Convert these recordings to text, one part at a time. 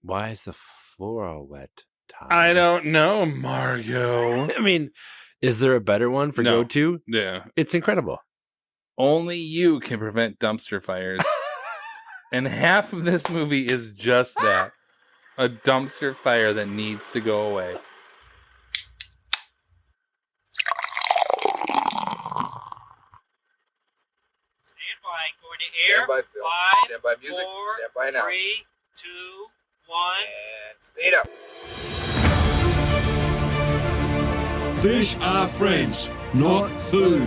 Why is the floor all wet, Tom? I don't know, Mario. I mean, is there a better one for No. go-to? Yeah. It's incredible. Only you can prevent dumpster fires. And half of this movie is just that. A dumpster fire that needs to go away. Stand by. Going to air. Stand by, Phil. 5, Stand by music. 4, Stand by announce. 3, 2, 1. And fade up. Fish are friends, not food.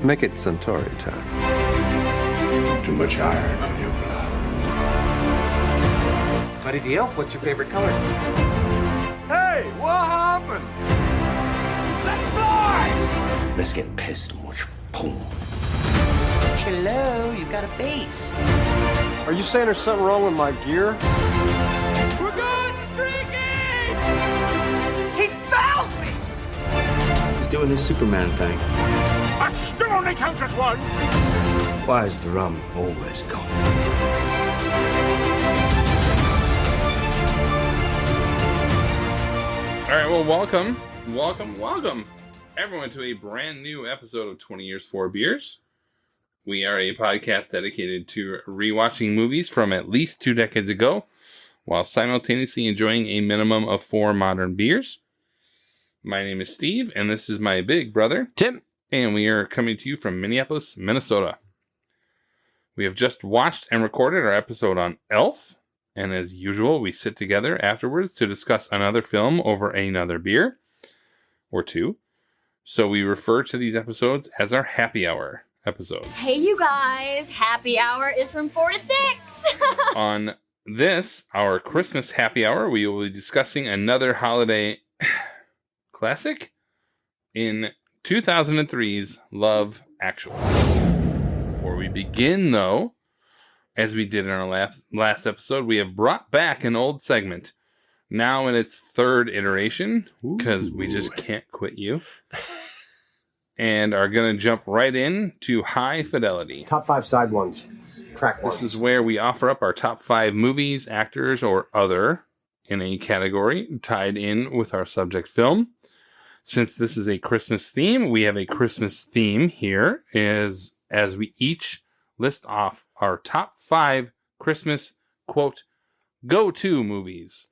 Make it Centauri time. Too much iron in your blood. Buddy the Elf, what's your favorite color? Hey, what happened? Let's get pissed and watch boom. Hello, you got a base. Are you saying there's something wrong with my gear? We're going streaking! He found me! He's doing his Superman thing. I still only counts as one. Why is the rum always gone? All right, well, welcome, everyone, to a brand new episode of 20 Years, 4 Beers. We are a podcast dedicated to rewatching movies from at least 2 decades ago, while simultaneously enjoying a minimum of 4 modern beers. My name is Steve, and this is my big brother, Tim. and we are coming to you from Minneapolis, Minnesota. We have just watched and recorded our episode on Elf, and as usual, we sit together afterwards to discuss another film over another beer, or 2. So we refer to these episodes as our happy hour episodes. Hey, you guys, happy hour is from 4 to 6. On this, our Christmas happy hour, we will be discussing another holiday classic in 2003's Love Actually. Before we begin, though, as we did in our last episode, we have brought back an old segment, now in its 3rd iteration, because we just can't quit you, and are going to jump right in to High Fidelity. Top 5 side ones. Track 1. This is where we offer up our top 5 movies, actors, or other in a category tied in with our subject film. Since this is a Christmas theme, we have a Christmas theme here as we each list off our top 5 Christmas, quote, go-to movies.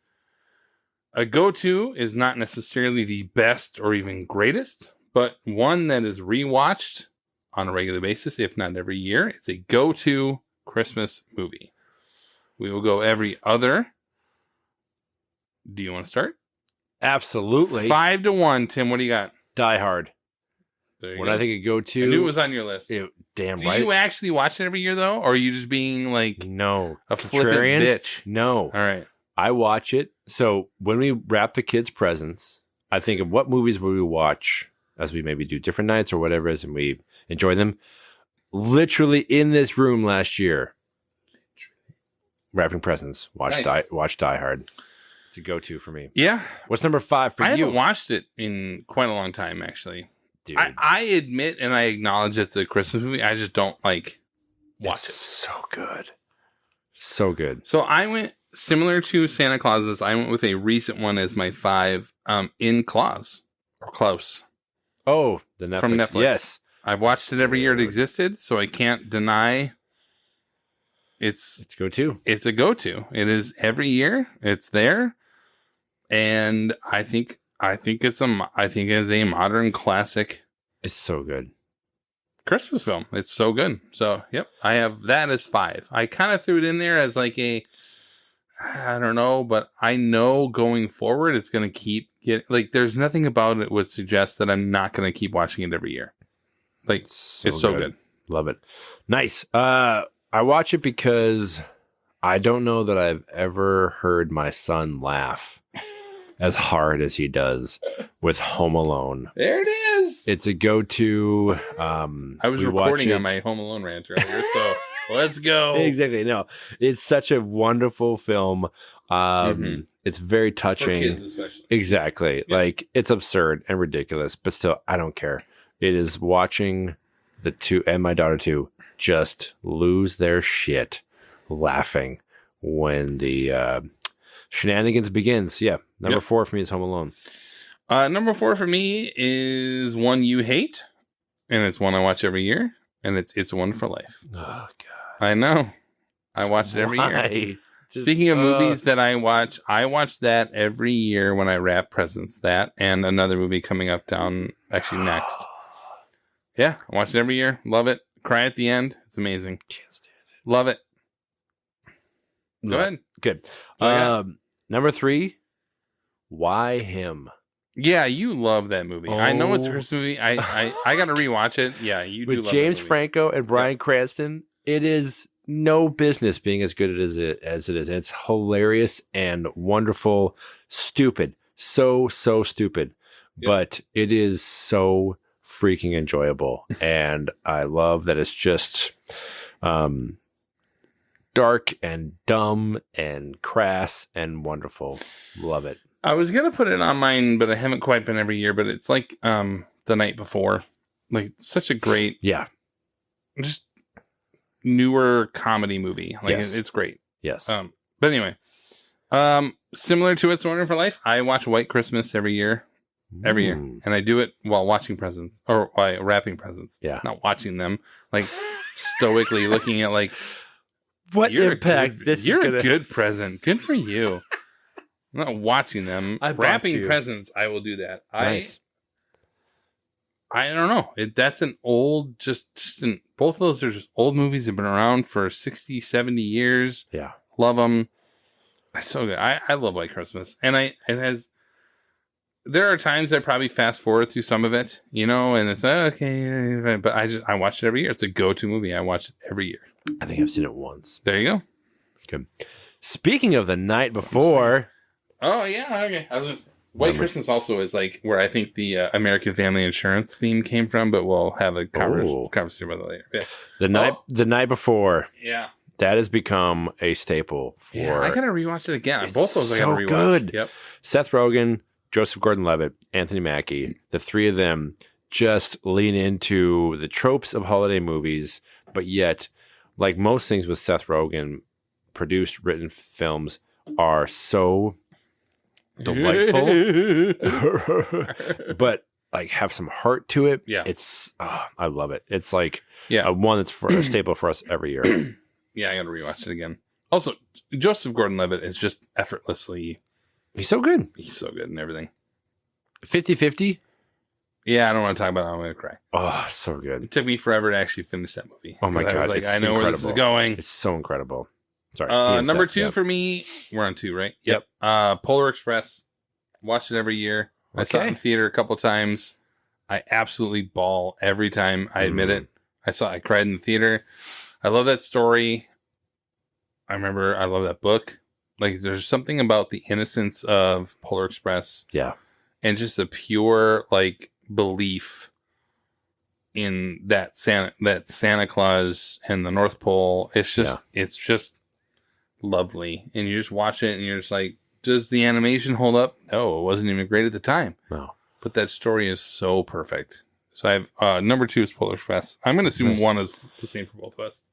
A go-to is not necessarily the best or even greatest, but one that is rewatched on a regular basis, if not every year. It's a go-to Christmas movie. We will go every other. Do you want to start? Absolutely. 5 to 1, Tim. What do you got? Die Hard. There you When go. I think of go-to... I knew it was on your list. Damn Do right. you actually watch it every year, though? Or are you just being like No. a flippant Contrarian? bitch? No. All right. I watch it. So when we wrap the kids' presents, I think of what movies will we watch as we maybe do different nights or whatever it is, and we enjoy them. Literally in this room last year, wrapping presents, watch Die Hard. It's a go-to for me. Yeah. What's number 5 for I you? haven't watched it in quite a long time, actually. Dude, I admit and I acknowledge it's a Christmas movie. I just don't watch it's it. so good. So good. So I went similar to Santa Claus's. I went with a recent one as my 5, In Claus or Klaus. Oh, the Netflix. From Netflix. Yes. I've watched it every year it existed, so I can't deny it's go-to. It's a go-to. It is every year. It's there, and I think it's a modern classic. It's so good. Christmas film. It's so good. So, yep, I have that as 5. I kind of threw it in there as like I don't know, but I know going forward it's going to keep getting, like, there's nothing about it would suggest that I'm not going to keep watching it every year. Like, it's so good. Love it. Nice. I watch it because I don't know that I've ever heard my son laugh as hard as he does with Home Alone. There it is. It's a go-to. I was recording on my Home Alone rant earlier, so let's go. Exactly. No, it's such a wonderful film. It's very touching. For kids especially. Exactly. Yeah. Like, it's absurd and ridiculous, but still, I don't care. It is watching the 2 and my daughter too just lose their shit laughing when the shenanigans begins. Yeah, number 4 for me is Home Alone. Number 4 for me is one you hate, and it's one I watch every year, and it's One for Life. Oh God, I know. I watch it every year. Why? Speaking of movies that I watch that every year when I wrap presents. That and another movie coming up actually next. Yeah, I watch it every year. Love it. Cry at the end. It's amazing. Can't stand it. Love it. Go No. ahead. Good. Yeah. Number 3, Why Him? Yeah, you love that movie. I know it's a Oh. Christmas movie. I got to rewatch it. Yeah, you do With love James that movie. Franco and Bryan Cranston, it is no business being as good as it is. It's hilarious and wonderful, stupid, so stupid, but it is so freaking enjoyable, and I love that it's just dark and dumb and crass and wonderful. Love it. I was gonna put it on mine, but I haven't quite been every year. But it's like The Night Before, like such a great, Yeah. just newer comedy movie. Like Yes. it's great. Yes. But anyway, similar to It's Wonderful Life, I watch White Christmas every year, Mm. and I do it while watching presents or while wrapping presents. Yeah. Not watching them, like stoically looking at like What you're impact a good, this you're is gonna a good present. Good for you. I'm not watching them. I bought Wrapping you. presents, I will do that. Nice. I don't know. That's an old, both of those are just old movies that have been around for 60, 70 years. Yeah. Love them. It's so good. I love White Christmas. And there are times I probably fast forward through some of it, and it's okay, but I watch it every year. It's a go-to movie. I watch it every year. I think I've seen it once. There you go. Good. Speaking of The Night Before, Oh yeah, okay. I was just White Christmas also is like where I think the American Family Insurance theme came from, but we'll have a conversation about that later. Yeah. The Night Before, Yeah. that has become a staple for Yeah, I gotta rewatch it again. It's Both those I gotta so rewatch. good. Yep. Seth Rogen, Joseph Gordon-Levitt, Anthony Mackie. The three of them just lean into the tropes of holiday movies, but yet, like most things with Seth Rogen, produced, written films are so delightful, but like have some heart to it. Yeah. I love it. It's like Yeah. one that's a staple for us every year. Yeah, I gotta rewatch it again. Also, Joseph Gordon-Levitt is just effortlessly. He's so good. He's so good in everything. 50-50. Yeah, I don't want to talk about it. I'm gonna cry. Oh, so good. It took me forever to actually finish that movie. Oh my 'Cause I God, was like, it's I know where this is incredible. going. It's so incredible. Sorry. me and Number Seth, 2 yeah. for me. We're on 2, right? Yep. Polar Express. Watch it every year. I saw it in Okay. theater a couple times. I absolutely bawl every time. I admit it. I cried in the theater. I love that story. I love that book. Like there's something about the innocence of Polar Express Yeah. and just the pure like belief in that Santa Claus and the North Pole. It's just lovely. And you just watch it and you're just like, does the animation hold up? No, it wasn't even great at the time. No. But that story is so perfect. So I have number 2 is Polar Express. I'm going to assume Nice. 1 is the same for both of us.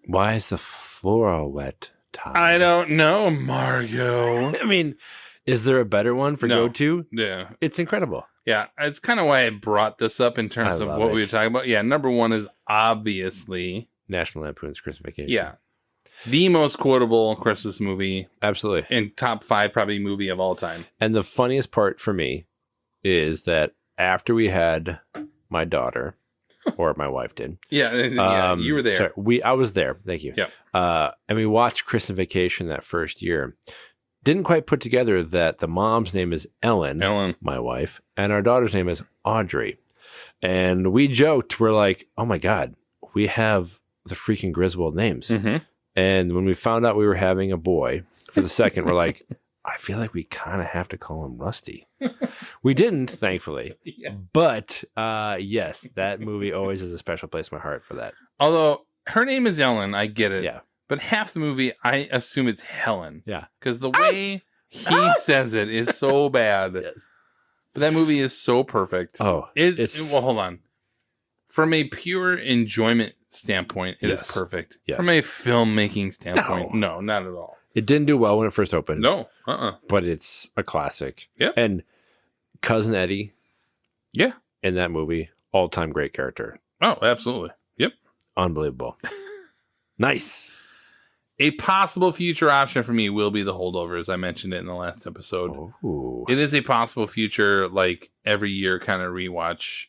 Why is the floor all wet, Tom? I don't know, Margo. I mean, is there a better one for No. go-to? Yeah. It's incredible. Yeah. It's kind of why I brought this up in terms I of love what it. we were talking about. Yeah. Number 1 is obviously, National Lampoon's Christmas Vacation. yeah, the most quotable Christmas movie Absolutely. and top 5 probably movie of all time. And the funniest part for me is that after we had my daughter, or my wife did. Yeah. You were there. Sorry, I was there. Thank you. Yep. And we watched Christmas Vacation that first year. Didn't quite put together that the mom's name is Ellen, my wife, and our daughter's name is Audrey. And we joked, we're like, oh my God, we have the freaking Griswold names. Mm-hmm. And when we found out we were having a boy for the second, we're like, I feel like we kind of have to call him Rusty. We didn't, thankfully. Yeah. But yes, that movie always has a special place in my heart for that. Although her name is Ellen, I get it. Yeah. But half the movie, I assume it's Helen. Yeah. Because the way he says it is so bad. Yes. But that movie is so perfect. Oh, Well, hold on. From a pure enjoyment standpoint, it is Yes. perfect. Yes. From a filmmaking standpoint, no, not at all. It didn't do well when it first opened. No, But it's a classic. Yep. And Cousin Eddie Yeah. in that movie, all-time great character. Oh, absolutely. Yep. Unbelievable. Nice. A possible future option for me will be The Holdovers. I mentioned it in the last episode. Ooh. It is a possible future, like every year kind of rewatch,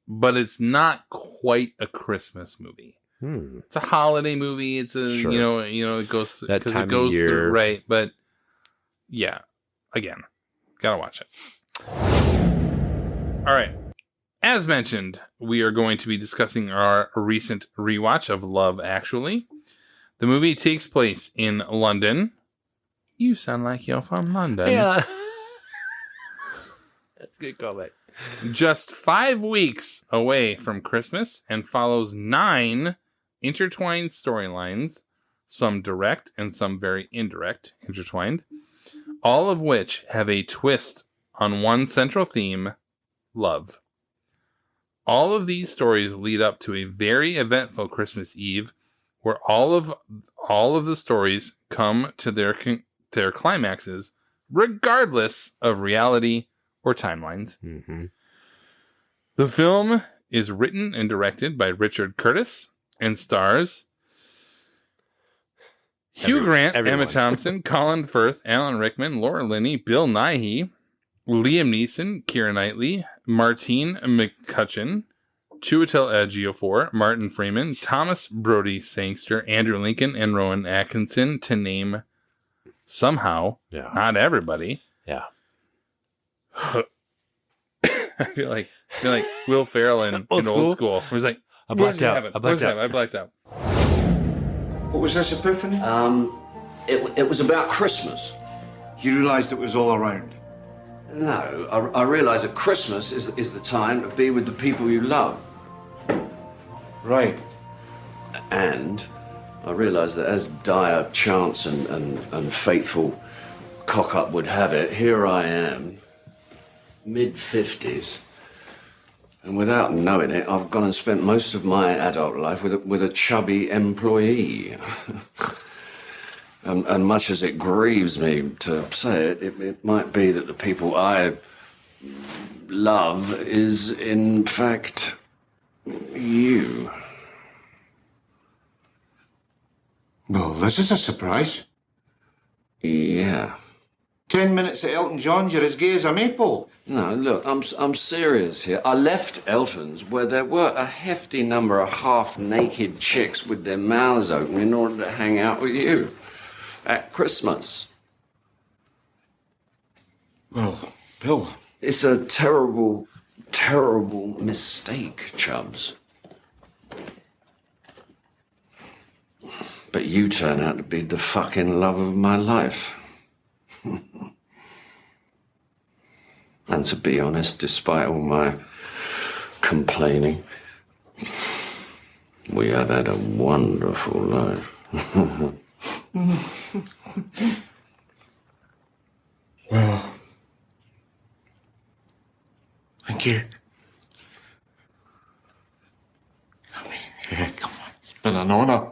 but it's not quite a Christmas movie. It's a holiday movie. It's a Sure. it goes through, That time it goes of year. through, right. But yeah, again, gotta watch it. All right. As mentioned, we are going to be discussing our recent rewatch of Love Actually. The movie takes place in London. You sound like you're from London. Yeah. That's a good comment. Just 5 weeks away from Christmas and follows 9 intertwined storylines, some direct and some very indirect intertwined, all of which have a twist on one central theme, love. All of these stories lead up to a very eventful Christmas Eve where all of the stories come to their climaxes regardless of reality or timelines. Mm-hmm. The film is written and directed by Richard Curtis and stars Hugh Grant, everyone. Emma Thompson, Colin Firth, Alan Rickman, Laura Linney, Bill Nighy, Liam Neeson, Keira Knightley, Martine McCutcheon, Chiwetel Ejiofor, Martin Freeman, Thomas Brody Sangster, Andrew Lincoln, and Rowan Atkinson, to name somehow, not everybody. Yeah. I feel like Will Ferrell in Old School. He was like, I blacked out. I blacked out. What was this epiphany? It was about Christmas. You realised it was all around. No, I realised that Christmas is the time to be with the people you love. Right. And I realised that as dire chance and fateful cock-up would have it, here I am, mid-50s. And without knowing it, I've gone and spent most of my adult life with a chubby employee. And much as it grieves me to say it, it might be that the people I love is, in fact, you. Well, this is a surprise. Yeah. 10 minutes at Elton John's, you're as gay as a maple. No, look, I'm serious here. I left Elton's where there were a hefty number of half-naked chicks with their mouths open in order to hang out with you at Christmas. Well, Bill. It's a terrible, terrible mistake, Chubbs. But you turn out to be the fucking love of my life. And to be honest, despite all my complaining, we have had a wonderful life. Well, thank you. I mean, yeah, come on. It's been an honour.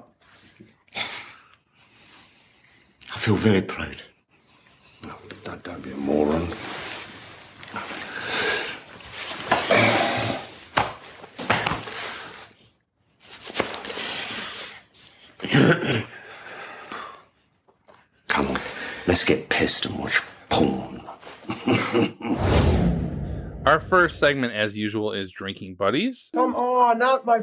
I feel very proud. No, don't be a moron. Come on, let's get pissed and watch porn. Our first segment, as usual, is Drinking Buddies, Come on, not my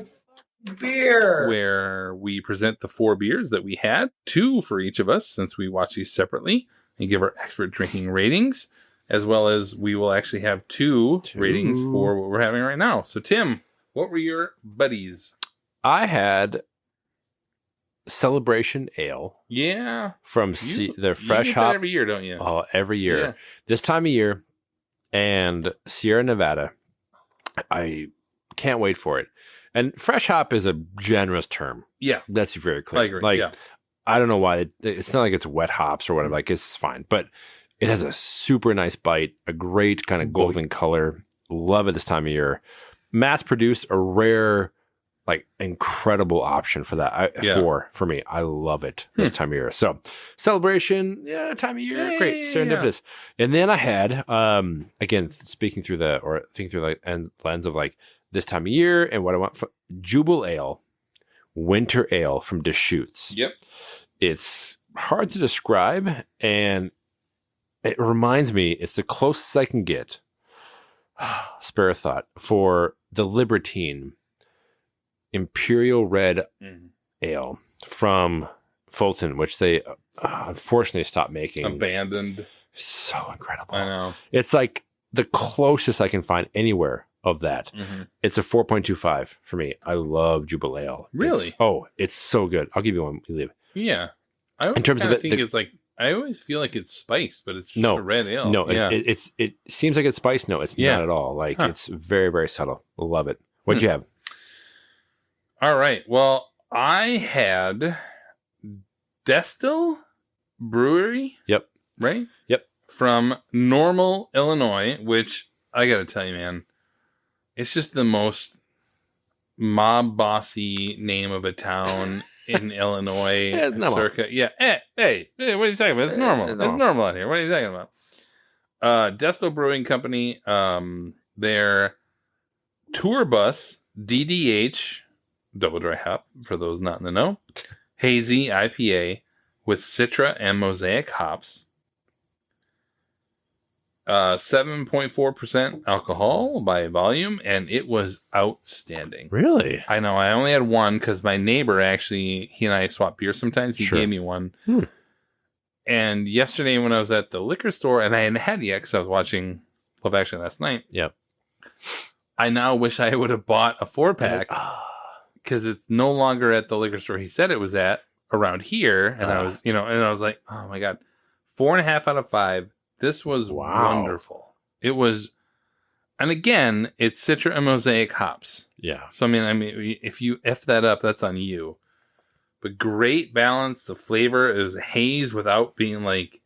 beer. where we present the 4 beers that we had, 2 for each of us, since we watch these separately, and give our expert drinking ratings, as well as we will actually have 2 ratings for what we're having right now. So, Tim, what were your buddies? I had Celebration Ale Yeah. from their fresh you get that hop every year, don't you? Oh, every year. Yeah. This time of year, and Sierra Nevada. I can't wait for it. And fresh hop is a generous term. Yeah. That's very clear. I agree. Like, yeah. I don't know why. It's not like it's wet hops or whatever. Like, it's fine. But it has a super nice bite, a great kind of golden color. Love it this time of year. mass produced, a rare, like incredible option for that. For me, I love it this time of year. So celebration, time of year, great, serendipitous. And then I had, again, thinking through the lens of like this time of year and what I want for Jubal Ale, winter ale from Deschutes. Yep. It's hard to describe, and it reminds me, it's the closest I can get, spare a thought, for the Libertine Imperial Red Ale from Fulton, which they unfortunately stopped making. Abandoned. So incredible. I know. It's like the closest I can find anywhere of that. It's a 4.25 for me. I love Jubal Ale. Really? It's so good. I'll give you one. You leave. Yeah. I always In terms of kinda think it's like, I always feel like it's spiced, but it's just a red ale. No, it seems like it's spiced. No, it's not at all. Like it's very, very subtle. Love it. What'd you have? All right. Well, I had Destil Brewery. Yep. Right? Yep. From Normal, Illinois, which I got to tell you, man, it's just the most mob bossy name of a town in Illinois. Circa. Yeah. Hey, what are you talking about? It's normal. It's normal out here. What are you talking about? Destil Brewing Company, their tour bus, DDH, double dry hop, for those not in the know, hazy IPA with Citra and Mosaic hops. 7.4% alcohol by volume, and it was outstanding. Really? I know. I only had one because my neighbor actually, he and I swap beer sometimes. He gave me one. And yesterday when I was at the liquor store, and I hadn't had it yet because I was watching Love Actually last night. Yep. I now wish I would have bought a 4-pack because it's no longer at the liquor store he said it was at around here. And I was, and I was like, oh my God, 4.5 out of 5. This was wonderful. It was, and again, it's Citra and Mosaic hops. Yeah. So, I mean, if you F that up, that's on you. But great balance. The flavor, it was a haze without being like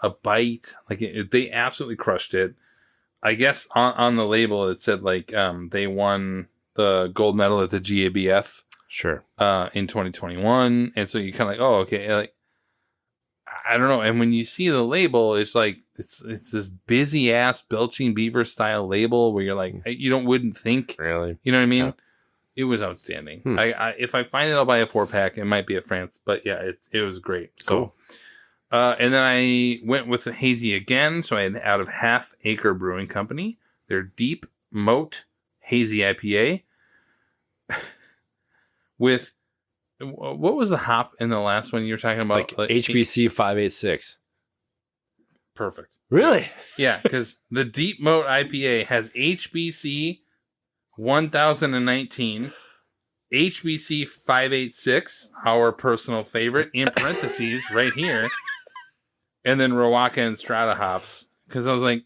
a bite. Like they absolutely crushed it. I guess on the label, it said like they won the gold medal at the GABF. Sure. In 2021. And so you kind of like, oh, okay. Like, I don't know. And when you see the label, it's like it's this busy ass Belching Beaver style label where you're like, you wouldn't think, really, you know what I mean? Yeah. It was outstanding. I if I find it, I'll buy a 4-pack. It might be at France, but yeah, it was great. So, cool. And then I went with the hazy again. So I had out of Half Acre Brewing Company, their Deep Moat Hazy IPA with. What was the hop in the last one you were talking about? Like HBC 586. Perfect. Really? Yeah, because the Deep Moat IPA has HBC 1019, HBC 586, our personal favorite, in parentheses right here, and then Rowaka and Strata hops. Because I was like,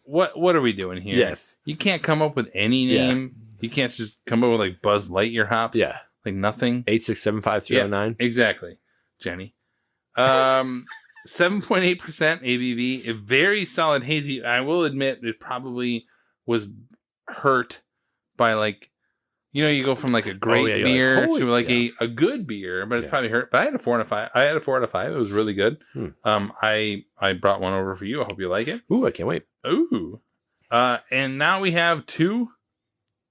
what are we doing here? Yes. You can't come up with any name. Yeah. You can't just come up with like Buzz Lightyear hops. Yeah. Like nothing. 8675309. Yeah, exactly, Jenny. 7.8% ABV. A very solid hazy. I will admit it probably was hurt by like, you go from like a great beer to like a good beer, but it's probably hurt. But I had a 4 out of 5. I had a 4 out of 5. It was really good. I brought one over for you. I hope you like it. Ooh, I can't wait. Ooh. And now we have 2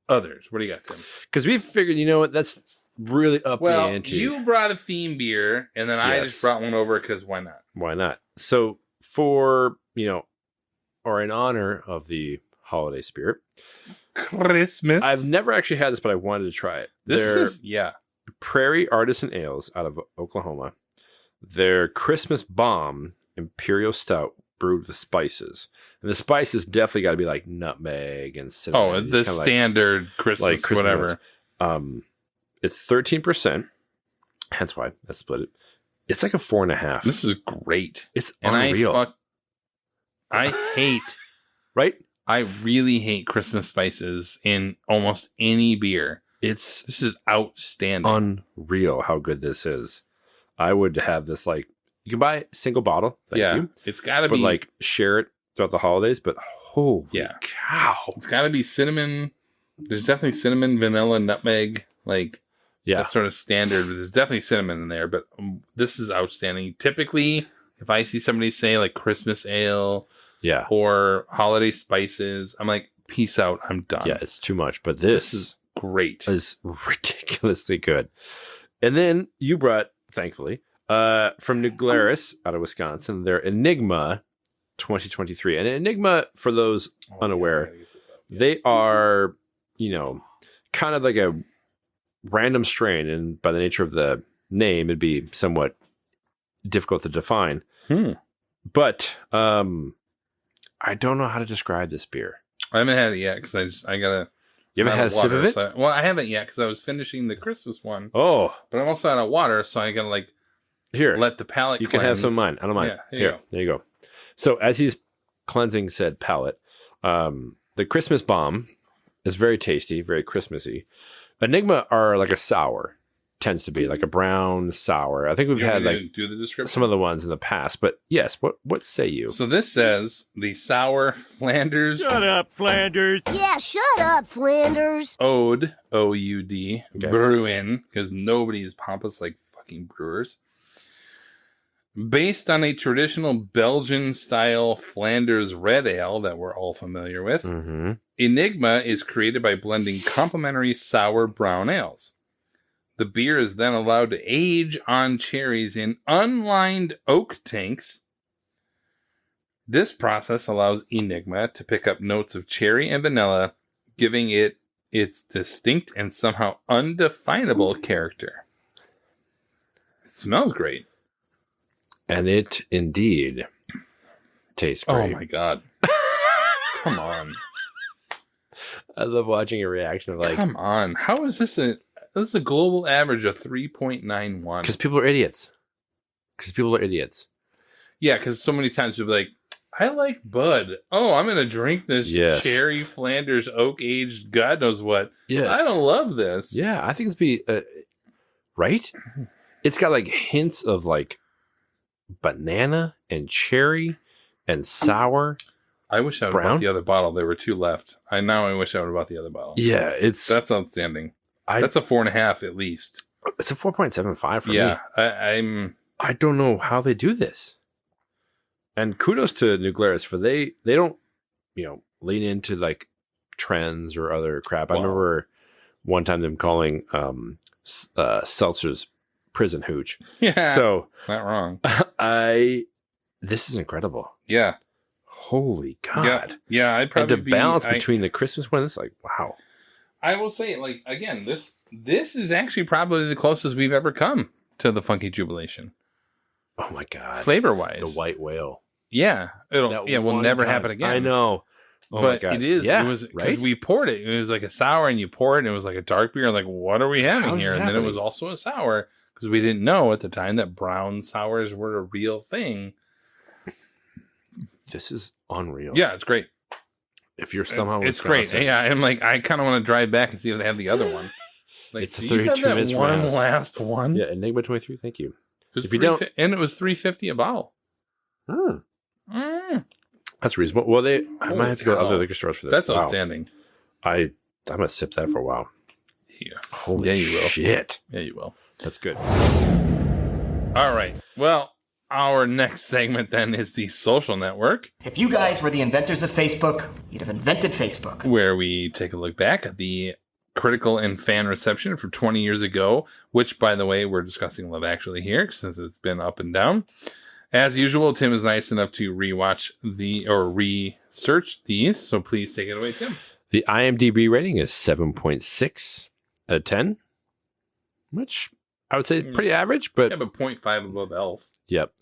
others. What do you got, Tim? Because we figured, that's really up the ante. You brought a theme beer, and then I just brought one over because why not? Why not? So for, or in honor of the holiday spirit, Christmas. I've never actually had this, but I wanted to try it. They're Prairie Artisan Ales out of Oklahoma. Their Christmas Bomb Imperial Stout brewed with spices. And the spices definitely got to be like nutmeg and cinnamon. Oh, the standard like, Christmas whatever. It's 13%. Hence why I split it. It's like a 4.5. This is great. It's unreal. I hate, right? I really hate Christmas spices in almost any beer. This is outstanding. Unreal how good this is. I would have this like, you can buy a single bottle. Thank you. It's got to be. But like share it throughout the holidays. But holy cow. It's got to be cinnamon There's definitely cinnamon, vanilla, nutmeg, like Yeah. that's sort of standard. But there's definitely cinnamon in there. But this is outstanding. Typically, if I see somebody say like Christmas ale Yeah. or holiday spices, I'm like, peace out. I'm done. Yeah, it's too much. But This this is great. is ridiculously good. And then you brought, thankfully, from New Glarus out of Wisconsin, their Enigma 2023. And Enigma, for those unaware, they are, kind of like a random strain. And by the nature of the name, it'd be somewhat difficult to define. But I don't know how to describe this beer. I haven't had it yet because I gotta. You haven't had a sip of it? Well, I haven't yet because I was finishing the Christmas one. Oh, But I'm also out of water, so I gotta like here. let the palate. You can have some of mine. I don't mind. Yeah, Here, there you go. So as he's cleansing said palate, the Christmas bomb is very tasty, very Christmassy. Enigma are like a sour, tends to be like a brown sour. I think we've had like do the description. some of the ones in the past, but yes. What say you? So this says the sour Flanders up, Flanders. Yeah, shut up, Flanders. Ode OUD Okay. Bruin because nobody's pompous like fucking brewers. Based on a traditional Belgian style Flanders red ale that we're all familiar with, Mm-hmm. Enigma is created by blending complementary sour brown ales. The beer is then allowed to age on cherries in unlined oak tanks. This process allows Enigma to pick up notes of cherry and vanilla, giving it its distinct and somehow undefinable character. It smells great. And it indeed tastes great. Oh my god. Come on. I love watching a reaction of like, Come on. How is this a global average of 3.91? because people are idiots. Yeah, because so many times you'll be like, I like Bud. Oh, I'm going to drink this Yes. cherry Flanders oak aged God knows what. Yes. I don't love this. Yeah, I think it's be right. It's got like hints of like banana and cherry and sour. I wish I would have Brown? bought the other bottle. There were two left. I wish I would have bought the other bottle. Yeah, it's That's outstanding. I- That's a 4.5 at least. it's a 4.75 for me. Yeah, I'm. I don't know how they do this. And kudos to New Glarus for they don't lean into like trends or other crap. I Wow. remember one time them calling seltzers prison hooch. Yeah, So not wrong. this is incredible. Yeah, Holy God. yeah, yeah. I'd And probably the balance I- between the Christmas one, it's like, wow. I will say, like again, this is actually probably the closest we've ever come to the Funky Jubilation, Oh my God. flavor wise. The white whale. Yeah, That will one never time. happen again. I know. Oh my But God. it is. Yeah, It was because right? we poured it. It was like a sour, and you pour it, and it was like a dark beer. Like, what are we having How's here? this And then it happening? was also a sour because we didn't know at the time that brown sours were a real thing. This is unreal. Yeah, it's great. If you're somehow It's great. Wisconsin, Yeah, I'm like, I kind of want to drive back and see if they have the other one. Like, It's do a you have 32 that minutes one rounds. last one. Yeah, Enigma 23. Thank you. It was if you don't- and it was $3.50 a bottle. Hmm. Mm, That's reasonable. Well, I might have to go to Holy other cow. liquor stores for this. that's Wow. outstanding. I'm gonna sip that for a while. Yeah. Holy Yeah, you will. shit. Yeah, you will. That's good. All right. Well, our next segment then is the social network, If you guys were the inventors of Facebook, you'd have invented Facebook. where we take a look back at the critical and fan reception from 20 years ago, which, by the way, we're discussing Love Actually here since it's been up and down. As usual, Tim is nice enough to research these, so please take it away, Tim. The IMDb rating is 7.6 out of 10, which I would say pretty average, I but have a 0.5 above Elf. yep.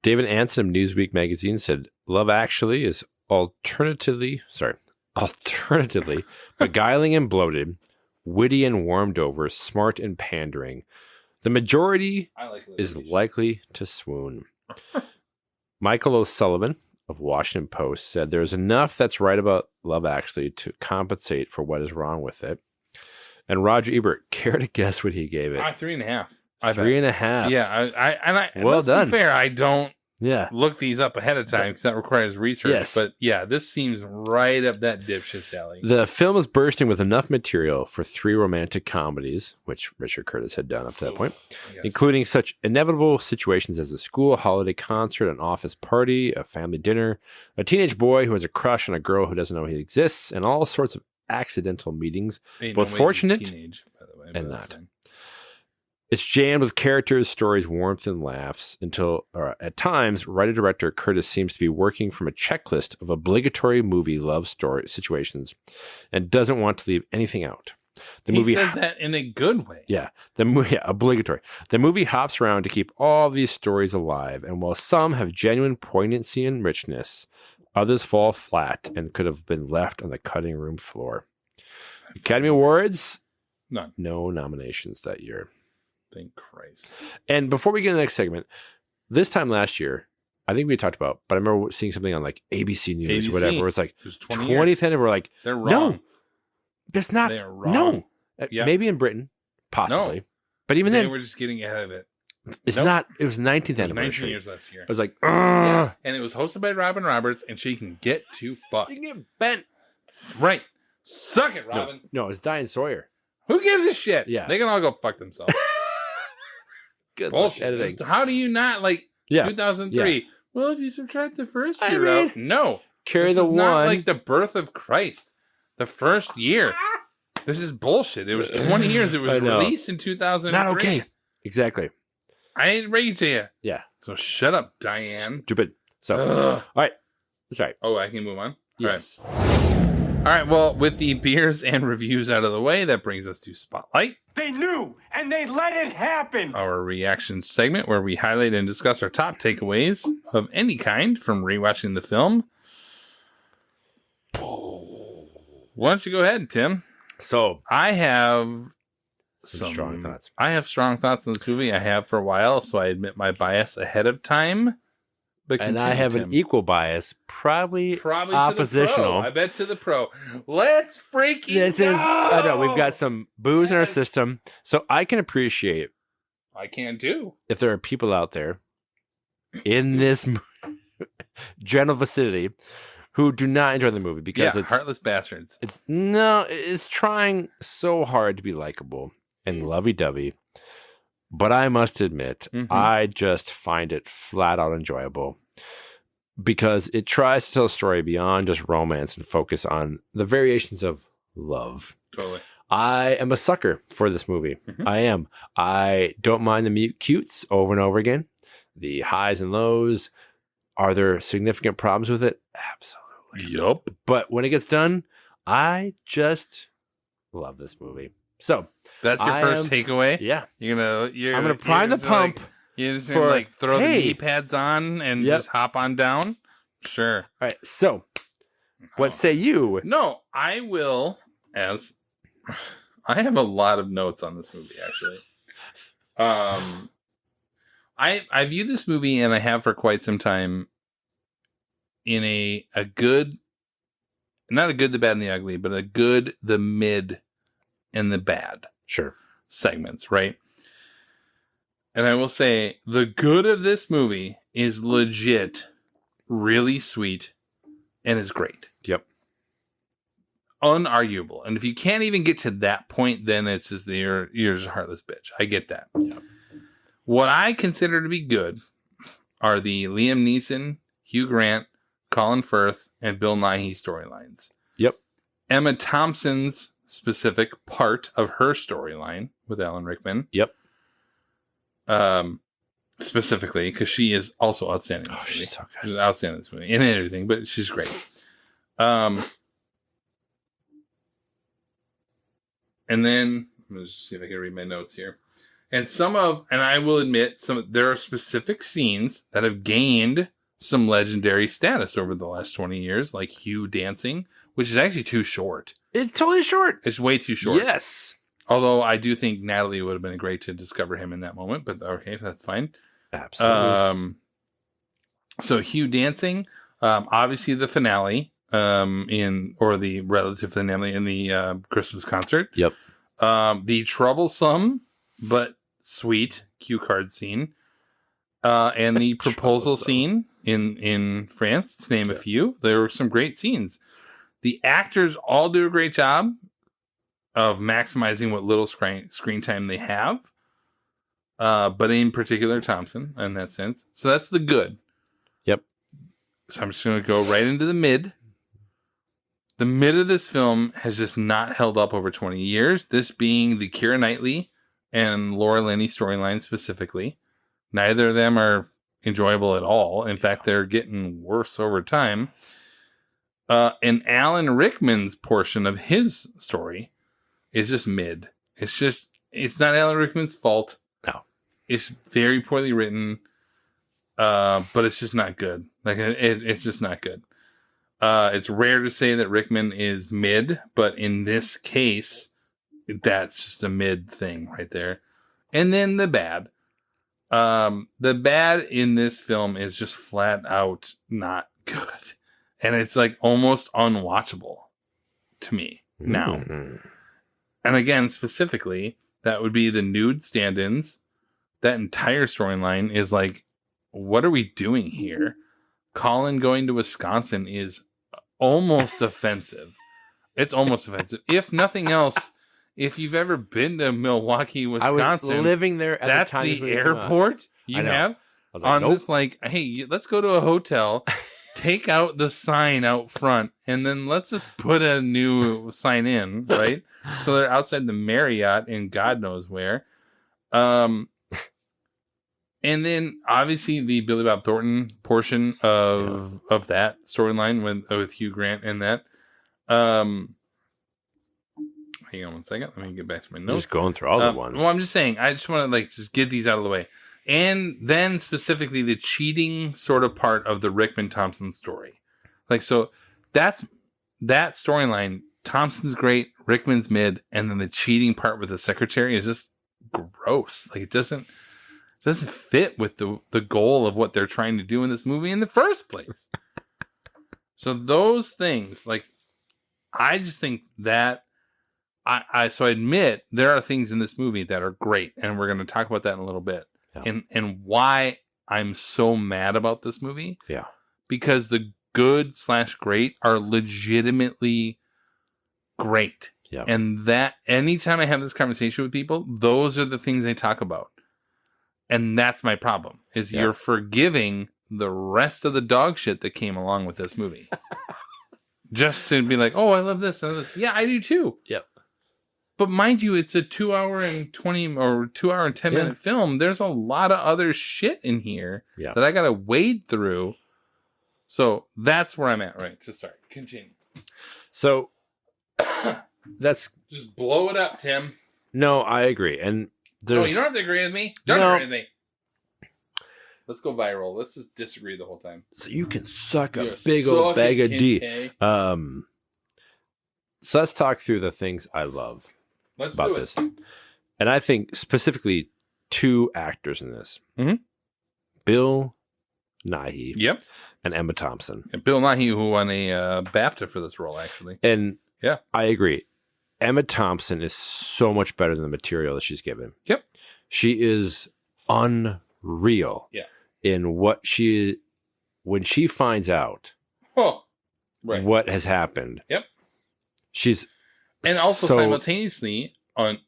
David Anson of Newsweek magazine said Love Actually is alternatively beguiling and bloated, witty and warmed over, smart and pandering. The majority I like is alliteration. likely to swoon. Michael O'Sullivan of Washington Post said there's enough that's right about Love Actually to compensate for what is wrong with it. And Roger Ebert, care to guess what he gave it? 3.5. I bet. 3.5. Yeah, I Well let's done. be fair, I don't Yeah. look these up ahead of time because that requires research. Yes. But yeah, this seems right up that dipshit's alley. The film is bursting with enough material for 3 romantic comedies, which Richard Curtis had done up to that point, Yes. including such inevitable situations as a school holiday concert, an office party, a family dinner, a teenage boy who has a crush on a girl who doesn't know he exists, and all sorts of accidental meetings, Ain't both no way he's fortunate teenage, by the way, but and that's not. fine. It's jammed with characters, stories, warmth, and laughs until, at times, writer-director Curtis seems to be working from a checklist of obligatory movie love story situations and doesn't want to leave anything out. The He movie says that in a good way. Yeah, the movie obligatory. The movie hops around to keep all these stories alive, and while some have genuine poignancy and richness, others fall flat and could have been left on the cutting room floor. Academy Awards, None. no nominations that year. Thank Christ. And before we get to the next segment, this time last year, I think we talked about, but I remember seeing something on like ABC News or ABC. whatever. Where it's like It was 20 20th years. and we're like, They're wrong. no, that's not. They're wrong. No, Yeah. maybe in Britain, possibly, No. but even They then, were just getting ahead of it. it's Nope. not. It was 19th It was 19 anniversary. years last year. I was like, Yeah. And it was hosted by Robin Roberts, and she can get to fuck. you can get bent. Right. Suck it, Robin. No, it's Diane Sawyer. Who gives a shit? Yeah. They can all go fuck themselves. Good luck Bullshit. editing. How do you not, like, Yeah, 2003? Well, if you subtract the first I year mean, out. No. carry This the is one. not like the birth of Christ. The first year. This is bullshit. It was 20 years. It was I know. released in 2003. Not okay. Exactly. I ain't ready to you. Yeah. So shut up, Diane. Stupid. So, Ugh. all right. Sorry. Oh, I can move on? Yes. All right. Well, with the beers and reviews out of the way, that brings us to Spotlight, They knew, and they let it happen. our reaction segment where we highlight and discuss our top takeaways of any kind from rewatching the film. Why don't you go ahead, Tim? So, I have some strong thoughts. I have strong thoughts on this movie. I have for a while, so I admit my bias ahead of time. But and I continue, have Tim. an equal bias, probably Probably oppositional. To the pro. I bet to the pro. Let's freaking This go! is, I know, we've got some booze in our system. So I can appreciate I can do. if there are people out there in this general vicinity who do not enjoy the movie because Yeah, it's heartless bastards. it's trying so hard to be likable and lovey-dovey. But I must admit, Mhm. I just find it flat out enjoyable because it tries to tell a story beyond just romance and focus on the variations of love. Totally. I am a sucker for this movie. Mhm. I am. I don't mind the mute cutes over and over again. The highs and lows. Are there significant problems with it? Absolutely. Yup. But when it gets done, I just love this movie. So, That's your I first am- takeaway. yeah. I'm gonna prime the pump You're just for, gonna like throw hey. the knee pads on and Yep. just hop on down. Sure. All right. So, what say you? No, I will. As I have a lot of notes on this movie, actually. I view this movie, and I have for quite some time, in a good, not a good, the bad, and the ugly, but a good, the mid, and the bad Sure. segments, right? And I will say the good of this movie is legit, really sweet, and is great. Yep. Unarguable. And if you can't even get to that point, then it's just you're just a heartless bitch. I get that. Yep. What I consider to be good are the Liam Neeson, Hugh Grant, Colin Firth, and Bill Nighy storylines. Yep. Emma Thompson's specific part of her storyline with Alan Rickman. Yep. Specifically, because she is also outstanding in this movie. She's so good. She's outstanding in this movie. In everything, but she's great. And then let's just see if I can read my notes here. And I will admit, there are specific scenes that have gained some legendary status over the last 20 years, like Hugh dancing, which is actually too short. It's totally short. It's way too short. Yes. Although I do think Natalie would have been great to discover him in that moment, but okay, that's fine. Absolutely. So Hugh dancing, obviously the finale, or the relative finale in the Christmas concert. Yep. The troublesome but sweet cue card scene. And the proposal scene in France, to name a few, there were some great scenes. The actors all do a great job of maximizing what little screen time they have. But in particular, Thompson, in that sense. So that's the good. Yep. So I'm just going to go right into the mid. The mid of this film has just not held up over 20 years. This being the Keira Knightley and Laura Linney storyline specifically. Neither of them are enjoyable at all. In fact, they're getting worse over time. And Alan Rickman's portion of his story is just mid. It's not Alan Rickman's fault. No. It's very poorly written, but it's just not good. Like it's just not good. It's rare to say that Rickman is mid, but in this case, that's just a mid thing right there. And then the bad. The bad in this film is just flat out not good. And it's like almost unwatchable to me now. Mm-hmm. And again, specifically, that would be the nude stand-ins. That entire storyline is like, what are we doing here? Colin going to Wisconsin is almost offensive. It's almost offensive. If nothing else, if you've ever been to Milwaukee, Wisconsin, I was living there at that's the time. the airport you have on this, like, hey, let's go to a hotel, take out the sign out front, and then let's just put a new sign in, right? So they're outside the Marriott in God knows where. And then obviously the Billy Bob Thornton portion of that storyline with Hugh Grant and that. Hang on one second. Let me get back to my notes. Just going through all the ones. Well, I'm just saying, I just want to just get these out of the way. And then specifically the cheating sort of part of the Rickman Thompson story. So that's that storyline. Thompson's great, Rickman's mid, and then the cheating part with the secretary is just gross. It doesn't fit with the goal of what they're trying to do in this movie in the first place. So those things, I just think that I admit there are things in this movie that are great, and we're going to talk about that in a little bit. Yeah. And why I'm so mad about this movie. Yeah. Because the good / great are legitimately great. Yeah. And that anytime I have this conversation with people, those are the things they talk about. And that's my problem, is you're forgiving the rest of the dog shit that came along with this movie. Just to be like, oh, I love this. Yeah, I do too. Yep. But mind you, it's a 2 hour and 20 or 2 hour and 10 minute film. There's a lot of other shit in here that I got to wade through. So that's where I'm at, right? To start. Continue. So that's just blow it up, Tim. No, I agree. And you don't have to agree with me. Don't agree with me. Let's go viral. Let's just disagree the whole time. So you can suck a big old bag of D. So let's talk through the things I love about this. And I think specifically 2 actors in this. Mm-hmm. Bill Nighy. Yep. And Emma Thompson. And Bill Nighy, who won a BAFTA for this role, actually. And I agree. Emma Thompson is so much better than the material that she's given. Yep. She is unreal in when she finds out what has happened. Yep. She's and also simultaneously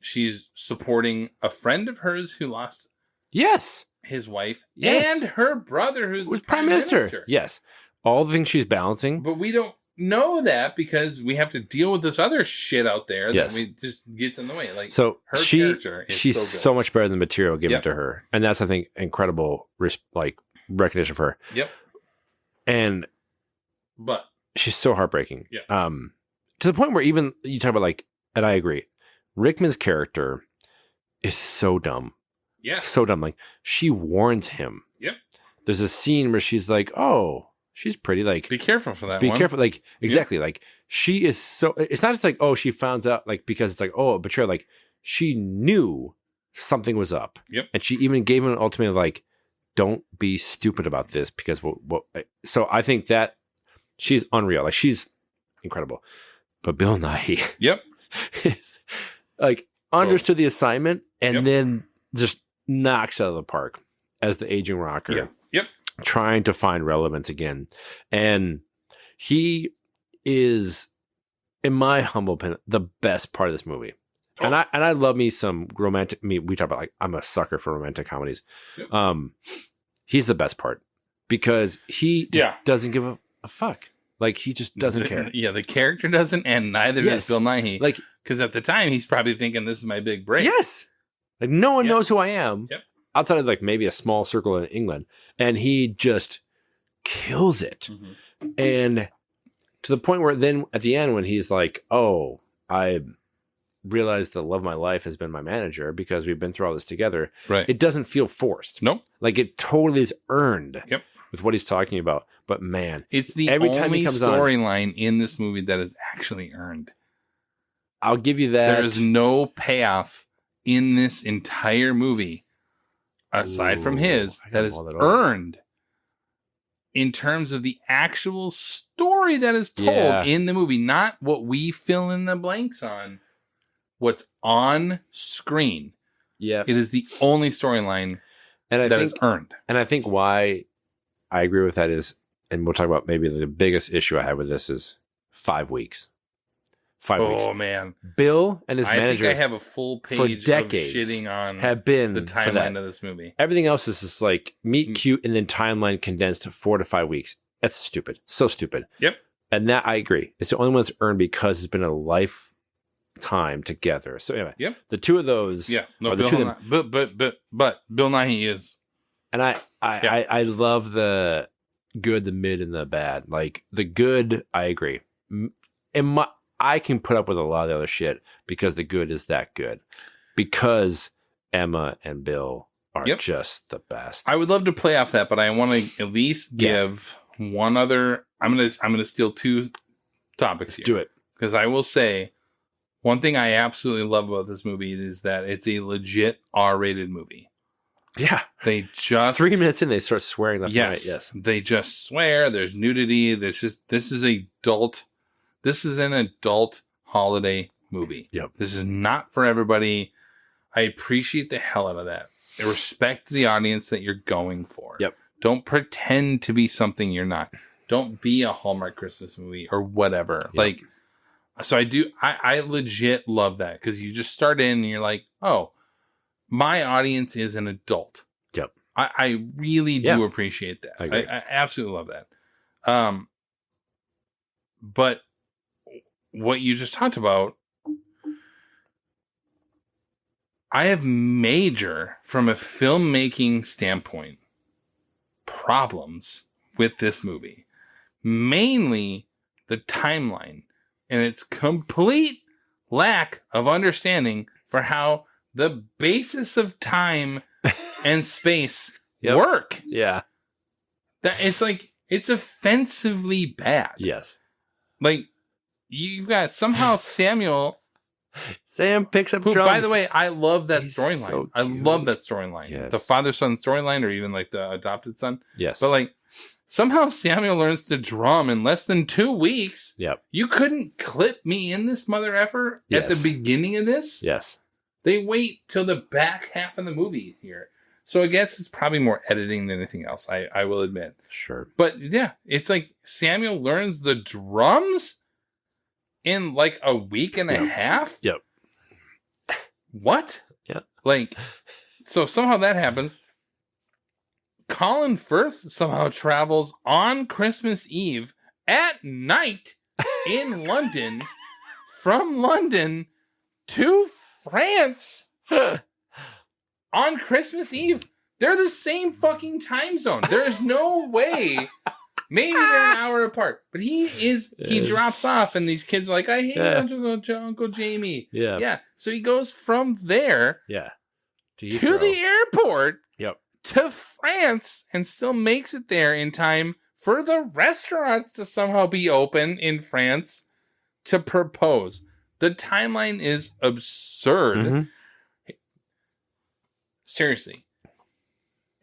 she's supporting a friend of hers who lost his wife and her brother who's the prime minister. Yes. All the things she's balancing. But we don't know that because we have to deal with this other shit out there that we just gets in the way. So her character is she's so much better than the material given to her. And that's, I think, incredible recognition for her. Yep. But she's so heartbreaking. Yeah. To the point where even you talk about and I agree, Rickman's character is so dumb. Yes. So dumb. She warns him. Yep. There's a scene where she's like, oh, she's pretty. Be careful for that Be one. careful. Exactly. She is so, it's not just oh, she found out, because it's oh, betrayal. She knew something was up. Yep. And she even gave him an ultimatum don't be stupid about this because so I think that she's unreal. She's incredible. But Bill Nighy. Yep. is understood the assignment and then just knocks out of the park. as the aging rocker. Yeah. Yep. Trying to find relevance again. And he is, in my humble opinion, the best part of this movie. Oh. And I love me some romantic. We talk about, like, I'm a sucker for romantic comedies. Yep. He's the best part because he just doesn't give a fuck. Like, he just doesn't care. Yeah, the character doesn't, and neither does Bill Nighy. Like, because at the time he's probably thinking this is my big break. Yes, like no one knows who I am outside of like maybe a small circle in England, and he just kills it. Mm-hmm. And to the point where then at the end when he's like, "Oh, I realized the love of my life has been my manager because we've been through all this together." Right. It doesn't feel forced. Nope. Like it totally is earned. Yep. With what he's talking about. But man, it's the every only time he comes on, storyline in this movie that is actually earned. I'll give you that. There is no payoff in this entire movie, aside from his, that is earned in terms of the actual story that is told in the movie, not what we fill in the blanks on. What's on screen. Yeah. It is the only storyline that is earned. And I think why I agree with that is, and we'll talk about maybe the biggest issue I have with this is 5 weeks. 5 weeks. Oh man, Bill and his I manager think I have a full page for decades of shitting on have been the timeline of this movie. Everything else is just like meet cute and then timeline condensed to 4 to 5 weeks. That's stupid. So stupid. Yep. And that I agree. It's the only one that's earned because it's been a lifetime together. So anyway, the two of those. Yeah. No, are the Bill two of them. but Bill Nighy is. And I love the good, the mid, and the bad. Like the good, I agree. I can put up with a lot of the other shit because the good is that good. Because Emma and Bill are just the best. I would love to play off that, but I want to at least give one other. I'm gonna steal two topics here. Do it. Because I will say one thing I absolutely love about this movie is that it's a legit R-rated movie. Yeah. They just 3 minutes in, they start swearing left and right. yes, Yes. they just swear. There's nudity. This is an adult holiday movie. Yep. This is not for everybody. I appreciate the hell out of that. I respect the audience that you're going for. Yep. Don't pretend to be something you're not. Don't be a Hallmark Christmas movie or whatever. Yep. Like, so I legit love that because you just start in and you're like, oh, my audience is an adult. Yep. I really do appreciate that. I agree. I absolutely love that. But what you just talked about, I have major, from a filmmaking standpoint, problems with this movie. Mainly the timeline and its complete lack of understanding for how the basis of time and space work. Yeah. That it's like, it's offensively bad. Yes. Like, you've got somehow Sam picks up who, drums. by the way, I love that He's storyline. so I cute. love that storyline. Yes. The father-son storyline, or even like the adopted son. Yes. But like, somehow Samuel learns to drum in less than 2 weeks. Yep. You couldn't clip me in this mother effer at the beginning of this? Yes. They wait till the back half of the movie here. So I guess it's probably more editing than anything else, I will admit. Sure. But yeah, it's like Samuel learns the drums in like a week and a half? Yep. What? Yeah. Like, so somehow that happens. Colin Firth somehow travels on Christmas Eve at night in London, from London to France on Christmas Eve. They're the same fucking time zone. There is no way. Maybe they're an hour apart, but he drops off, and these kids are like, I hate Uncle Jamie. Yeah. Yeah. So he goes from there To the airport Yep. to France and still makes it there in time for the restaurants to somehow be open in France to propose. The timeline is absurd. Mm-hmm. Seriously.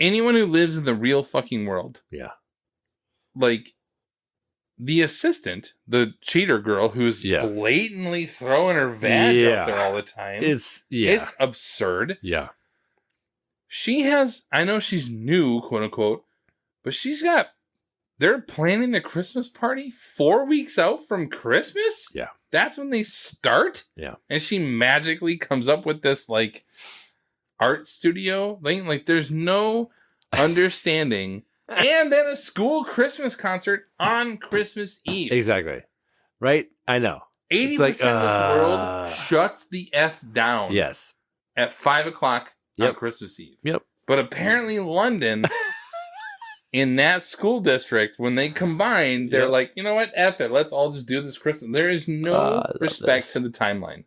Anyone who lives in the real fucking world. Yeah. Like, the assistant, the cheater girl who's blatantly throwing her vag out there all the time. It's It's absurd. Yeah. she has, I know she's new, quote unquote, but they're planning the Christmas party 4 weeks out from Christmas? Yeah. That's when they start? Yeah. And she magically comes up with this, like, art studio thing. Like, there's no understanding. And then a school Christmas concert on Christmas Eve. Exactly. Right? I know. 80% like, of this world shuts the F down Yes. at 5 o'clock on Yep. Christmas Eve. Yep. But apparently London, in that school district, when they combine, they're Yep. like, you know what? F it. Let's all just do this Christmas. There is I no love respect this. to the timeline.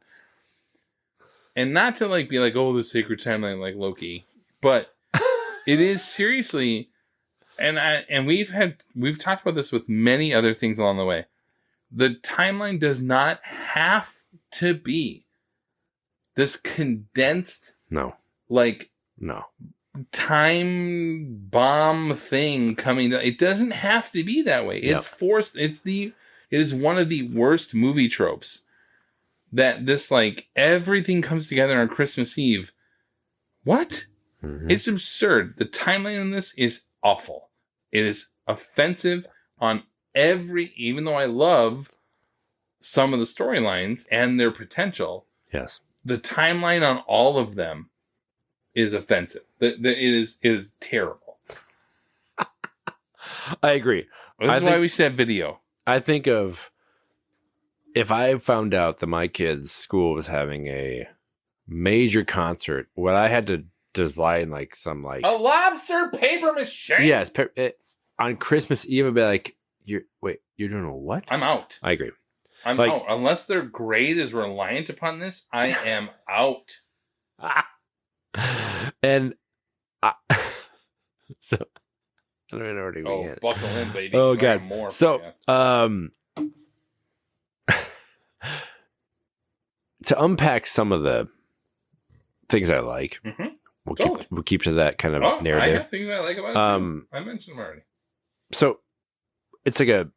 And not to like be like, oh, the sacred timeline like Loki. But it is seriously, and we've talked about this with many other things along the way. The timeline does not have to be this condensed, No. like, No. time bomb thing coming down. It doesn't have to be that way. It's forced. It is one of the worst movie tropes that this, like, everything comes together on Christmas Eve. What? Mhm. It's absurd. The timeline in this is awful. It is offensive on even though I love some of the storylines and their potential, Yes. the timeline on all of them is offensive. It is terrible. I agree. This I is why think- we said video. I think of if I found out that my kid's school was having a major concert, what I had to design like some like A lobster paper mache. yes on Christmas Eve, I'd be like, you're doing a what? I'm out. I agree. I'm Like- out. Unless their grade is reliant upon this, I am out. And so I don't even know where to begin. Oh, buckle in, baby. Oh I god. have more for So ya. to unpack some of the things I like, Mhm. we'll keep to that kind of Oh, I narrative. have things I like about it. Um, too. I mentioned them already. So it's like a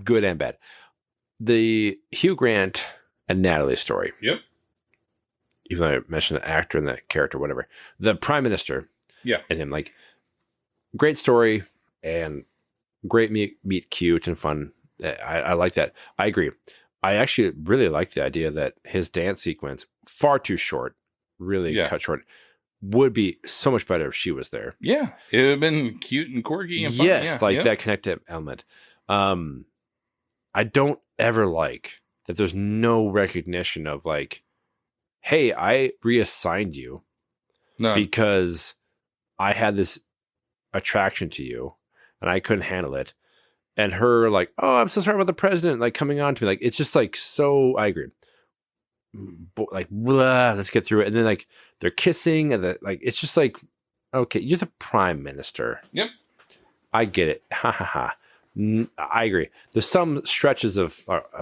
good and bad. The Hugh Grant and Natalie story. Yep. Even though I mentioned the actor and the character, whatever. The Prime Minister. Yeah. And him, like, great story and great meet cute and fun. I like that. I agree. I actually really like the idea that his dance sequence, far too short, really cut short, would be so much better if she was there. Yeah. It would have been cute and quirky and fun. Yes, Yeah, like yeah. that connective element. I don't ever like that there's no recognition of like, hey, I reassigned you No. because I had this attraction to you and I couldn't handle it. And her like, oh, I'm so sorry about the president, like coming on to me. Like, it's just like, so I agree. Like, blah, let's get through it. And then like they're kissing and like, it's just like, okay, you're the prime minister. Yep. I get it. Ha ha ha. I agree. There's some stretches of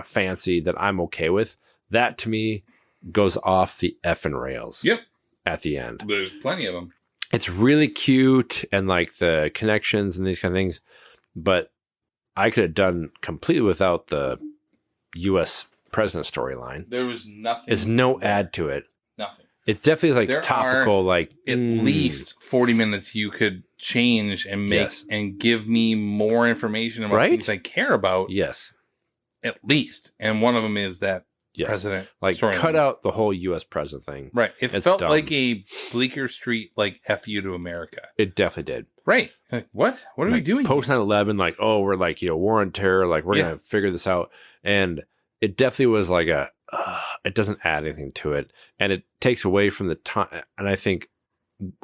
fancy that I'm okay with. That to me goes off the effing rails. Yep. At the end. There's plenty of them. It's really cute and like the connections and these kind of things, but I could have done completely without the U.S. president storyline. There was nothing. There's no there. add to it. Nothing. It's definitely like There topical, are like At least 40 minutes you could change and make Yes. and give me more information about Right? things I care about. yes, At least. And one of them is that yes, president. like storyline. cut out the whole U.S. president thing. Right. It It's felt dumb. like a Bleecker Street, like, F you to America. It definitely did. Right. Like, what? What are we Like, doing? post 9/11, like, oh, we're like, war on terror, like we're Yeah. gonna figure this out, and it definitely was like it doesn't add anything to it, and it takes away from the time. And I think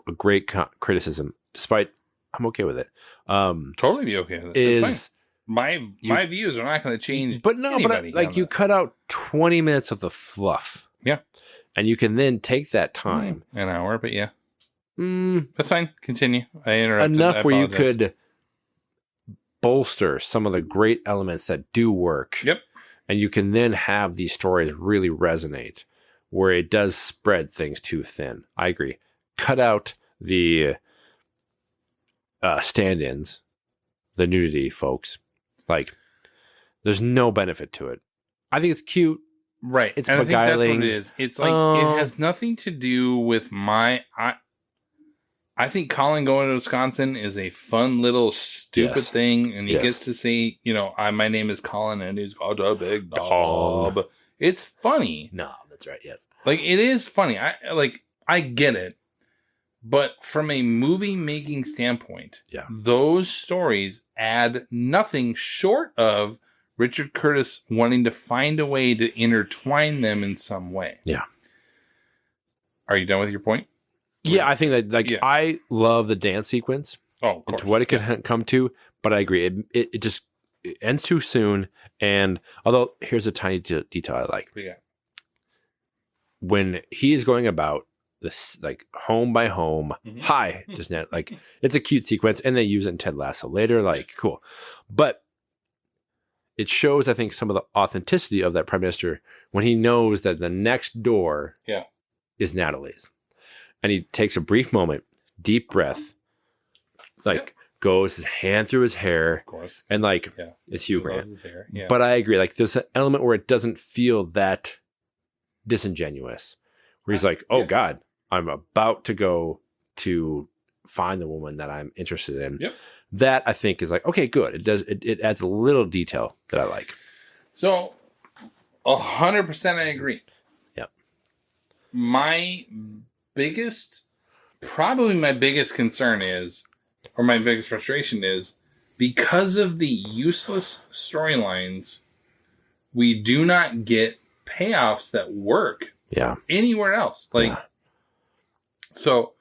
a great criticism, despite I'm okay with it, Totally be okay with it. That's is fine. My views are not going to change. but no, but anybody like on you this. cut out 20 minutes of the fluff, Yeah. and you can then take that time An hour, but yeah. That's fine. Continue. I interrupted. enough I where you apologize. could bolster some of the great elements that do work. Yep. And you can then have these stories really resonate where it does spread things too thin. I agree. Cut out the stand-ins, the nudity folks. Like, there's no benefit to it. I think it's cute. Right. It's and I think that's what beguiling. it is. It's like, Oh. it has nothing to do with I think Colin going to Wisconsin is a fun little stupid Yes. thing, and he Yes. gets to say, my name is Colin, and he's got a big knob. It's funny. No, that's right. Yes. Like, it is funny. I get it. But from a movie making standpoint, Yeah. those stories add nothing short of Richard Curtis wanting to find a way to intertwine them in some way. Yeah. Are you done with your point? Yeah, I think that Yeah. I love the dance sequence Oh, of and course. to what it could come to, but I agree. It just it ends too soon. And although here's a tiny detail I like. Yeah. When he is going about this, like home by home, hi, just now, like it's a cute sequence, and they use it in Ted Lasso later, like cool. But it shows, I think, some of the authenticity of that prime minister when he knows that the next door Yeah. is Natalie's, and he takes a brief moment, deep breath, like goes his hand through his hair, Of course. and like Yeah. it's Hugh He loves Grant. his hair. Yeah. But I agree. Like there's an element where it doesn't feel that disingenuous, where he's like, "Oh Yeah. God, I'm about to go to find the woman that I'm interested in." Yep. That I think is like, okay, good. It adds a little detail that I like. So, 100% I agree. Yep. Probably my biggest concern is, or my biggest frustration is, because of the useless storylines, we do not get payoffs that work Yeah. anywhere else. Like, Yeah. so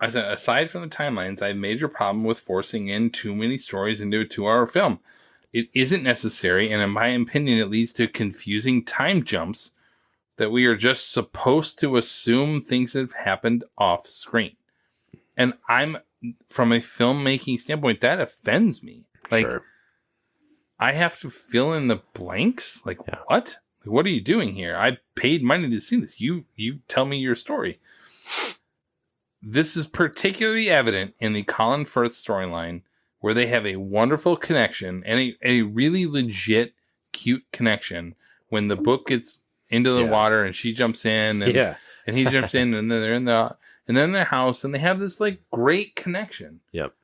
I said, aside from the timelines, I have a major problem with forcing in too many stories into a 2-hour film. It isn't necessary, and in my opinion, it leads to confusing time jumps that we are just supposed to assume things have happened off screen. And from a filmmaking standpoint, that offends me. Like, Sure. I have to fill in the blanks? Like, Yeah. what? Like, what are you doing here? I paid money to see this. You tell me your story. This is particularly evident in the Colin Firth storyline, where they have a wonderful connection and a really legit, cute connection when the book gets into the Yeah. water and she jumps in and, Yeah. and he jumps in and then they're in their house and they have this like great connection. Yep.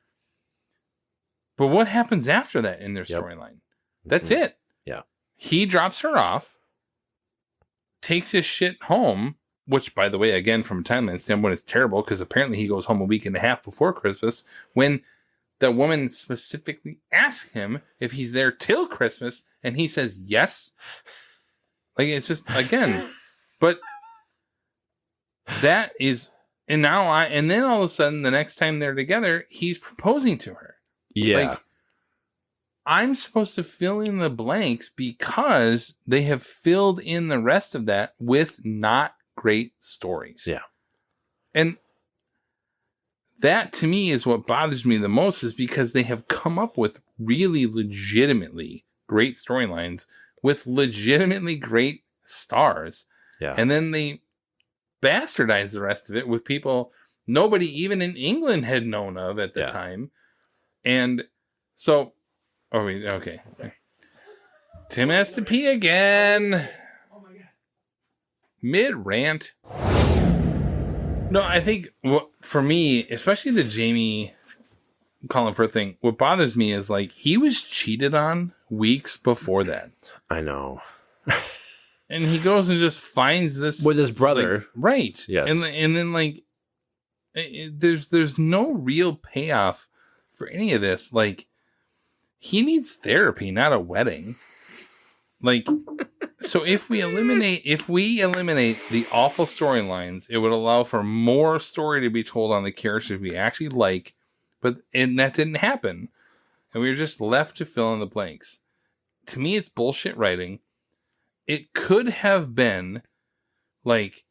But what happens after that in their Yep. storyline? That's it. Yeah. He drops her off, takes his shit home, which, by the way, again, from a timeline standpoint, is terrible because apparently he goes home a week and a half before Christmas when the woman specifically asks him if he's there till Christmas and he says yes. Like, it's just, again, but that is, and then all of a sudden, the next time they're together, he's proposing to her. Yeah. Like, I'm supposed to fill in the blanks because they have filled in the rest of that with not great stories. Yeah. And that to me is what bothers me the most, is because they have come up with really legitimately great storylines with legitimately great stars. Yeah. And then they bastardize the rest of it with people nobody even in England had known of at the Yeah. time. And so, okay. Tim has to pee again. Mid rant. No, I think for me, especially the Jamie Colin Firth thing, what bothers me is like he was cheated on weeks before that. I know. And he goes and just finds this With his brother. like, right? Yes. and then like there's no real payoff for any of this. Like, he needs therapy, not a wedding. Like, so if we eliminate the awful storylines, it would allow for more story to be told on the characters we actually like, and that didn't happen, and we were just left to fill in the blanks. To me, it's bullshit writing. It could have been like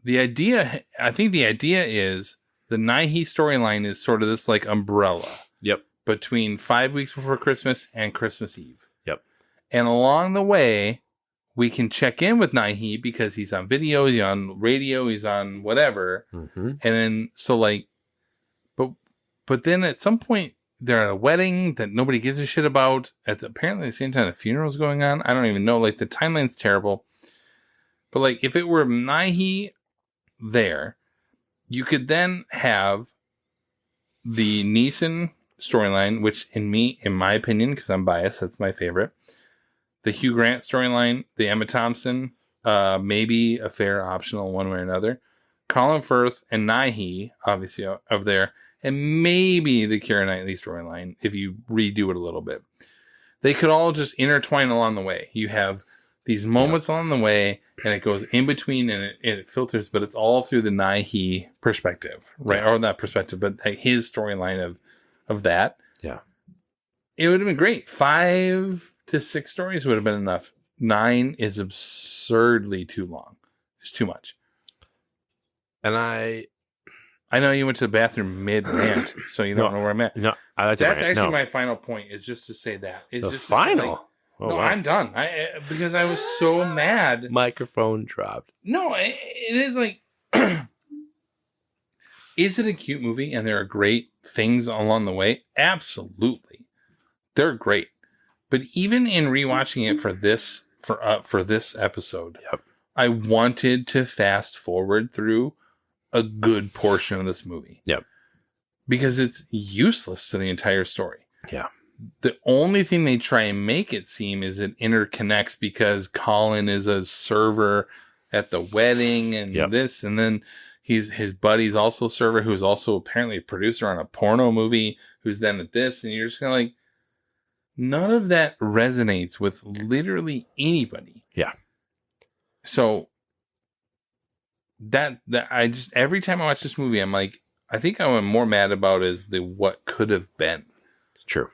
I think the idea is the Nighy storyline is sort of this like umbrella Yep. between 5 weeks before Christmas and Christmas Eve. Yep. And along the way, we can check in with Nighy because he's on video, he's on radio, he's on whatever. Mm-hmm. And then, so like, but then at some point, they're at a wedding that nobody gives a shit about. Apparently, at the same time, a funeral's going on. I don't even know. Like, the timeline's terrible. But like, if it were Nighy there, You could then have the Neeson storyline, which in my opinion, because I'm biased, that's my favorite. The Hugh Grant storyline, the Emma Thompson, maybe a fair optional one way or another. Colin Firth and Nighy, obviously of there, and maybe the Keira Knightley storyline if you redo it a little bit. They could all just intertwine along the way. You have these moments along the way, and it goes in between, and it filters, but it's all through the Nighy perspective, right? Or not perspective, but like his storyline of that. Yeah. It would have been great. 5 to 6 stories would have been enough. 9 is absurdly too long. It's too much. And I know you went to the bathroom mid-rant, so you don't know where I'm at. No, I like to That's rant. actually No. my final point, is just to say that. It's The just to say, final? like, Oh, no, wow. I'm done. Because I was so mad. Microphone dropped. No, it is like... Is it a cute movie and there are great things along the way? Absolutely. They're great. But even in rewatching it for this episode, I wanted to fast forward through a good portion of this movie. Yep. Because it's useless to the entire story. Yeah. The only thing they try and make it seem is it interconnects because Colin is a server at the wedding and this, and then his buddy's also a server who's also apparently a producer on a porno movie who's then at this, and you're just kind of like, none of that resonates with literally anybody. Yeah. So that I just, every time I watch this movie, I'm like, I think I'm more mad about is the what could have been. True.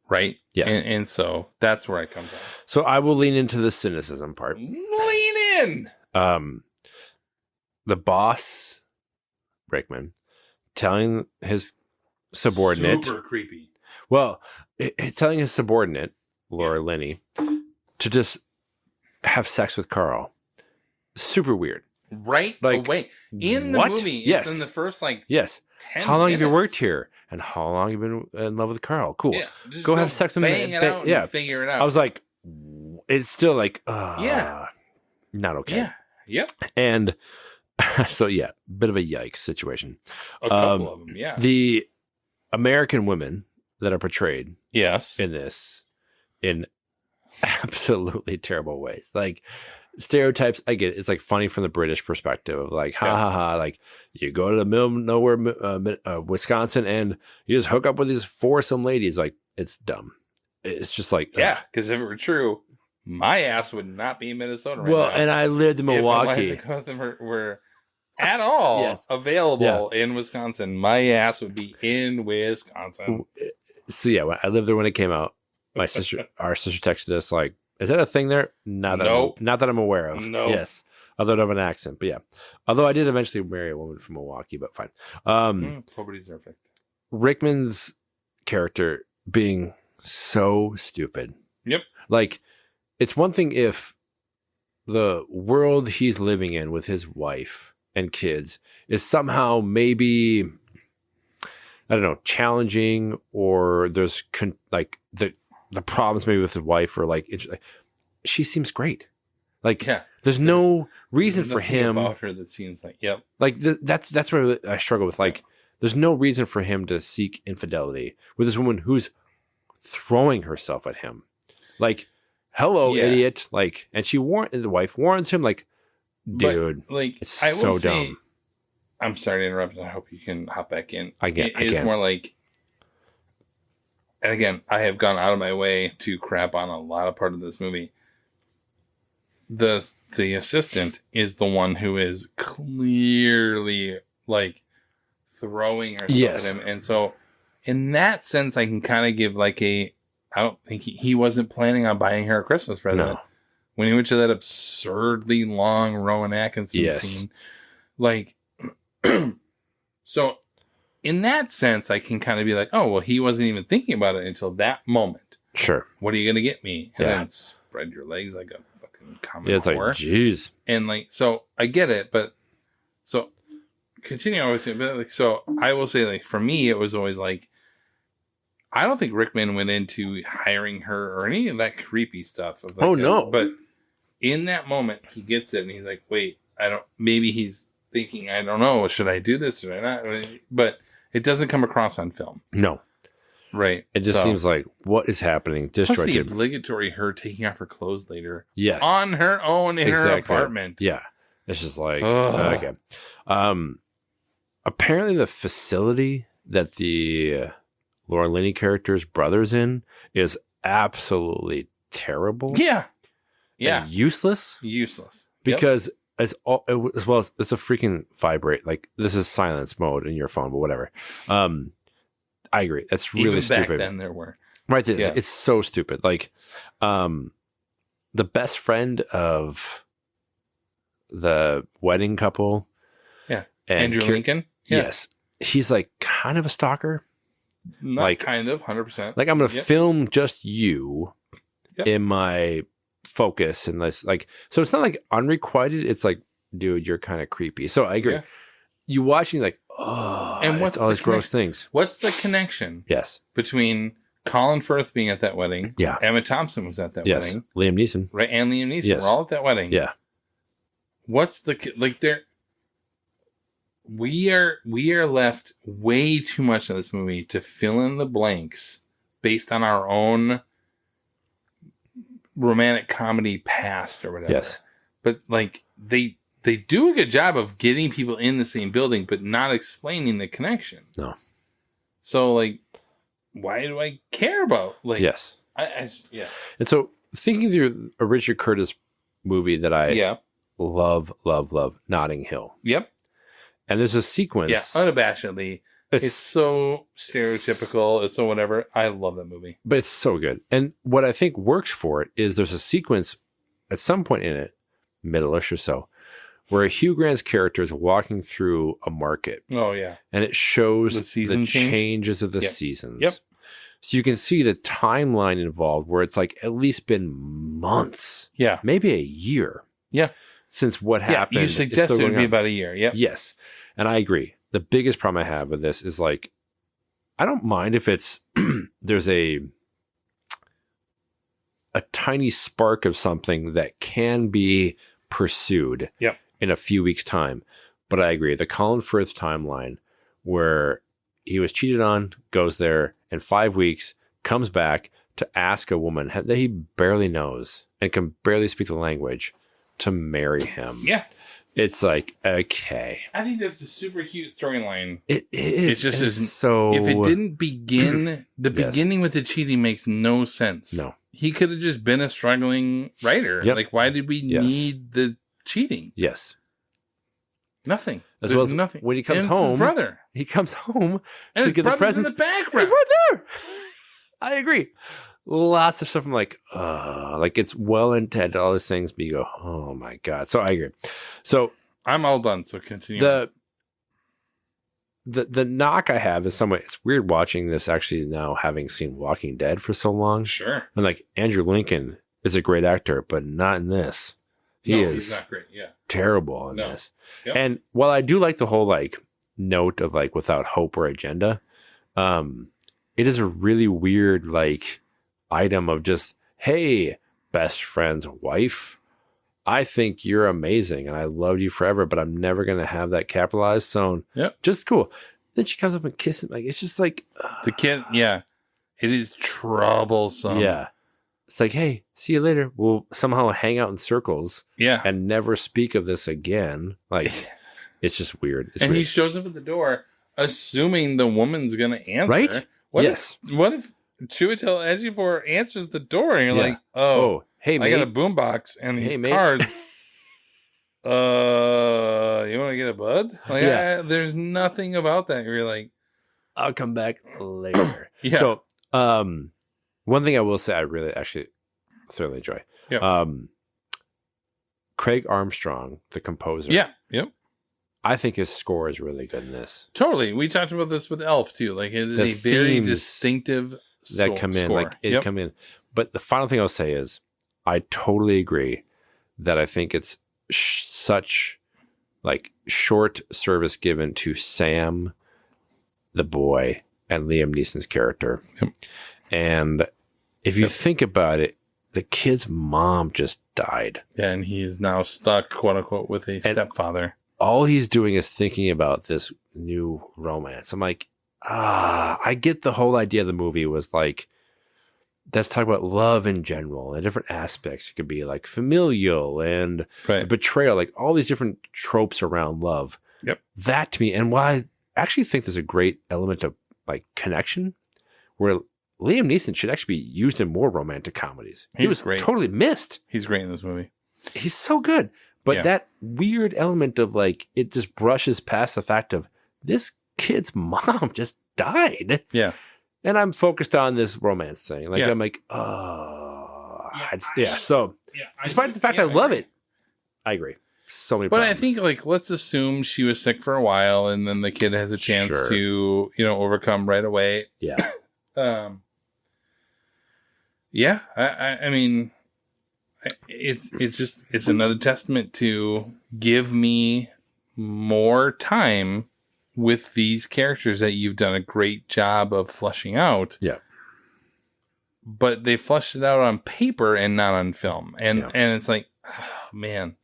Right? Yes. And so that's where I come from. So I will lean into the cynicism part. Lean in. The boss, Rickman, telling his subordinate. Super creepy. Well, telling his subordinate, Laura Linney, to just have sex with Carl. Super weird. Right Like, away. In the what? movie, Yes. it's in the first, like, Yes. 10 How long have you minutes. worked here? And how long have you been in love with Carl? Cool. Yeah, just Go have sex with him. bang it out and figure it out. I was like, it's still like, Yeah. not okay. Yeah. Yep. And so, yeah, bit of a yikes situation. A couple of them, yeah. The American women that are portrayed Yes. in this in absolutely terrible ways. Like, stereotypes, I get it. It's like funny from the British perspective of like, ha ha ha, like you go to the middle of nowhere, Wisconsin, and you just hook up with these foursome ladies. Like, it's dumb. It's just like, Yeah, because if it were true, my ass would not be in Minnesota right well, now. and I lived in Milwaukee. If Eliza Cotham were at all Yes. available in Wisconsin, my ass would be in Wisconsin. So yeah, I lived there when it came out. Our sister texted us like, "Is that a thing there?" Not that I'm aware of. Nope. Yes, other than an accent, but yeah. Although I did eventually marry a woman from Milwaukee, but fine. Nobody's perfect. Rickman's character being so stupid. Yep. Like, it's one thing if the world he's living in with his wife and kids is somehow maybe, I don't know, challenging, or there's like the problems maybe with his wife, or like she seems great. Like, Yeah. there's no reason There's for nothing him. about her that seems like, yep. Like, that's where I struggle with. Like, there's no reason for him to seek infidelity with this woman who's throwing herself at him. Like, hello, Yeah. idiot. Like, and the wife warns him, like, dude, But, like, it's I will so say, dumb. I'm sorry to interrupt. I hope you can hop back in. I can. It is more like, and again, I have gone out of my way to crap on a lot of part of this movie. The assistant is the one who is clearly like throwing herself Yes. at him, and so in that sense, I can kind of give like I don't think he wasn't planning on buying her a Christmas present No. when he went to that absurdly long Rowan Atkinson Yes. scene, like. So in that sense, I can kind of be like, oh, well, he wasn't even thinking about it until that moment. Sure. What are you going to get me? And Yeah. then spread your legs like a fucking common Yeah, it's like, whore. jeez. And like, so I get it, but so continue always, but like, so I will say, like, for me, it was always like, I don't think Rickman went into hiring her or any of that creepy stuff. Of like Oh, no. But in that moment, he gets it and he's like, wait, maybe he's thinking, I don't know, should I do this? Should I not? But it doesn't come across on film. No. Right. It just seems like, what is happening? Plus the Disjointed. obligatory her taking off her clothes later. Yes. On her own in her apartment. Yeah. It's just like, Ugh. okay. Apparently the facility that the Laura Linney character's brother's in is absolutely terrible. Yeah. And useless. Useless. Because as well as it's a freaking vibrate. Like, this is silence mode in your phone, but whatever. I agree. That's really Even stupid. back then there were. Right. Yeah. It's so stupid. Like, the best friend of the wedding couple. Yeah. And Andrew Lincoln. Yeah. Yes. He's like kind of a stalker. Not Like- kind of, 100%. Like, I'm going to Yep. film just you Yep. in my focus. And this, like, so it's not like unrequited. It's like, dude, you're kind of creepy. So I agree. Yeah. You watch and you're like, oh, And and what's what's all the these gross things. What's the connection Yes. between Colin Firth being at that wedding? Yeah. Emma Thompson was at that Yes. wedding. Liam Neeson. Right. And Liam Neeson. Yes. We're all at that wedding. Yeah. What's the, like, there, we are left way too much in this movie to fill in the blanks based on our own romantic comedy past or whatever. Yes. But like they do a good job of getting people in the same building, but not explaining the connection. No. So like, why do I care about like? Yes. Yeah. And so thinking through a Richard Curtis movie that I Yeah. love, Notting Hill. Yep. And there's a sequence. Yeah. Unabashedly. It's so stereotypical. It's so whatever. I love that movie. But it's so good. And what I think works for it is there's a sequence at some point in it, middle-ish or so, where Hugh Grant's character is walking through a market. Oh yeah. And it shows The the, season change? changes of the Yep. seasons. Yep. So you can see the timeline involved where it's like at least been months, Yeah. maybe a year Yeah. since what Yeah. happened. You It's still suggested it would going be on. about a year. Yep. Yes. And I agree. The biggest problem I have with this is like, I don't mind if it's, there's a tiny spark of something that can be pursued Yep. in a few weeks' time. But I agree. The Colin Firth timeline where he was cheated on, goes there in 5 weeks, comes back to ask a woman that he barely knows and can barely speak the language to marry him. Yeah. It's like, okay. I think that's a super cute storyline. It is. It just is isn't- so. If it didn't begin, the Yes. beginning with the cheating makes no sense. No. He could have just been a struggling writer. Yep. Like, why did we Yes. need the cheating? Yes. Nothing. As There's well as nothing. when he comes And it's his home, brother. he comes home And to his get the brother's in presents. the background. He's right there. I agree. Lots of stuff. I'm like it's well intended, all these things, but you go, oh my God. So I agree. So I'm all done, so continue. the knock I have is somewhat, it's weird watching this actually now, having seen Walking Dead for so long. Sure. And like Andrew Lincoln is a great actor, but not in this. He No, is he's not great. Yeah. terrible in No. this. Yep. And while I do like the whole like note of like without hope or agenda, it is a really weird like item of just, hey, best friend's wife, I think you're amazing and I loved you forever, but I'm never gonna have that capitalized. So Yep. just cool. Then she comes up and kisses him. Like, it's just like, The kid, yeah. It is troublesome. yeah. It's like, hey, see you later. We'll somehow hang out in circles Yeah. and never speak of this again. Like, it's just weird. It's And he weird. shows up at the door, assuming the woman's going to answer. Right? What Yes. What if Chiwetel Ejiofor answers the door and you're Yeah. like, oh, hey, I mate. got a boombox and these Hey, mate. cards. You want to get a bud? Like, Yeah. there's nothing about that. You're like, I'll come back later. Yeah. So, one thing I will say I really actually thoroughly enjoy. Yep. Craig Armstrong, the composer. yeah, yep. I think his score is really good in this. Totally. We talked about this with Elf too. Like it is The a very themes distinctive That come in, score. like it Yep. come in. But the final thing I'll say is, I totally agree that I think it's such like short service given to Sam, the boy, and Liam Neeson's character. Yep. And if you think about it, the kid's mom just died. Yeah, and he's now stuck, quote unquote, with a stepfather. all he's doing is thinking about this new romance. I'm like, I get the whole idea of the movie was like, let's talk about love in general and different aspects. It could be like familial and Right. betrayal, like all these different tropes around love. Yep. That to me, and why I actually think there's a great element of like connection where Liam Neeson should actually be used in more romantic comedies. He He's was great. totally missed. He's great in this movie. He's so good. But Yeah. that weird element of like, it just brushes past the fact of this kid's mom just died. Yeah. And I'm focused on this romance thing. Like, Yeah. I'm like, So, despite the fact I love it, I agree. So many But problems. I think, like, let's assume she was sick for a while, and then the kid has a chance Sure. to, overcome right away. Yeah. Yeah. I mean, it's another testament to give me more time with these characters that you've done a great job of fleshing out. Yeah. But they fleshed it out on paper and not on film. And it's like, oh, man.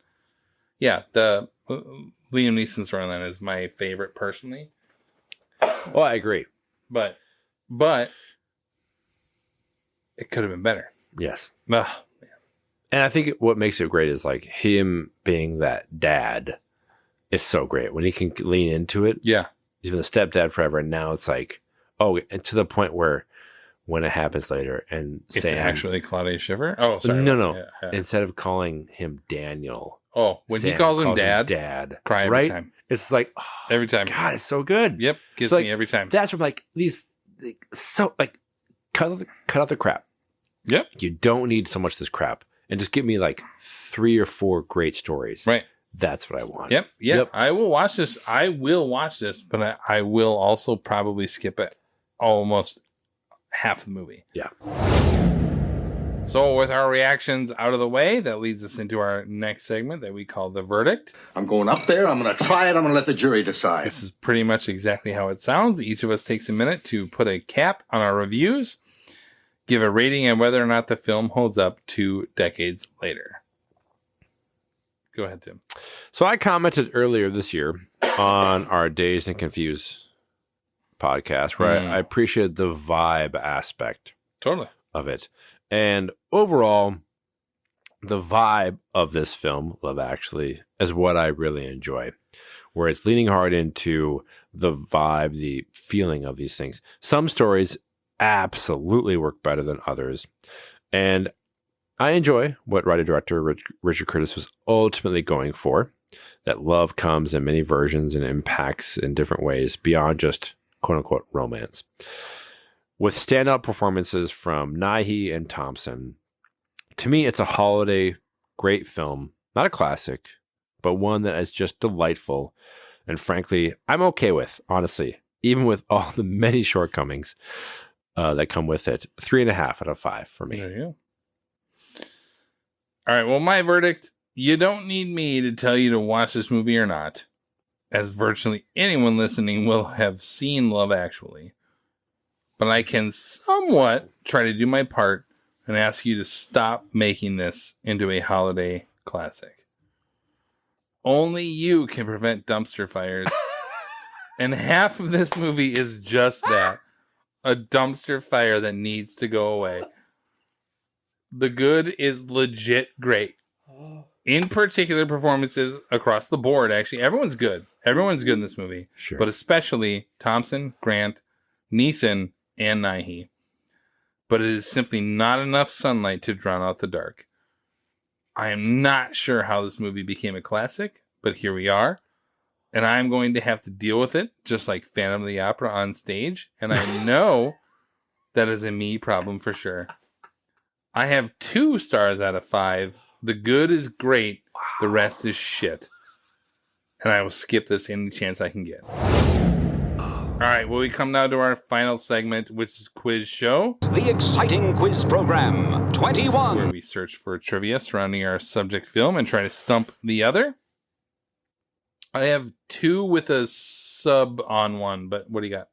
Yeah, the Liam Neeson storyline is my favorite personally. Oh, I agree. But it could have been better. Yes. Ugh. And I think what makes it great is like him being that dad is so great when he can lean into it. Yeah. He's been a stepdad forever. And now it's like, and to the point where when it happens later and It's Sam, actually Claudia Schiffer? Oh, sorry. No. Yeah. Instead of calling him Daniel, When Sam he calls him dad, cry every right? time. It's like, Every time. God, it's so good. Yep. Gets So, like, me every time. That's from like these, cut out the crap. Yep. You don't need so much of this crap, and just give me like 3 or 4 great stories. Right. That's what I want. Yep. I will watch this. But I will also probably skip it almost half the movie. Yeah. So with our reactions out of the way, that leads us into our next segment that we call The Verdict. I'm going up there. I'm going to try it. I'm going to let the jury decide. This is pretty much exactly how it sounds. Each of us takes a minute to put a cap on our reviews, give a rating, and whether or not the film holds up 2 decades later. Go ahead, Tim. So I commented earlier this year on our Dazed and Confused podcast where I appreciated the vibe aspect Totally. of it. And overall, the vibe of this film, Love Actually, is what I really enjoy, where it's leaning hard into the vibe, the feeling of these things. Some stories absolutely work better than others. And I enjoy what writer-director Richard Curtis was ultimately going for, that love comes in many versions and impacts in different ways beyond just quote-unquote romance. With standout performances from Nighy and Thompson, to me, it's a holiday great film. Not a classic, but one that is just delightful. And frankly, I'm okay with, honestly, even with all the many shortcomings that come with it. 3.5 out of 5 for me. There you go. All right. Well, my verdict, you don't need me to tell you to watch this movie or not, as virtually anyone listening will have seen Love Actually. But I can somewhat try to do my part and ask you to stop making this into a holiday classic. Only you can prevent dumpster fires. And half of this movie is just that. A dumpster fire that needs to go away. The good is legit great. In particular, performances across the board, actually. Everyone's good. Everyone's good in this movie. Sure. But especially Thompson, Grant, Neeson, and Nighy. But it is simply not enough sunlight to drown out the dark. I am not sure how this movie became a classic, but here we are. And I'm going to have to deal with it, just like Phantom of the Opera on stage. And I know that is a me problem for sure. I have 2 stars out of 5. The good is great. The rest is shit. And I will skip this any chance I can get. All right, well, we come now to our final segment, which is Quiz Show. The exciting quiz program, 21. Where we search for trivia surrounding our subject film and try to stump the other. I have 2 with a sub on 1, but what do you got?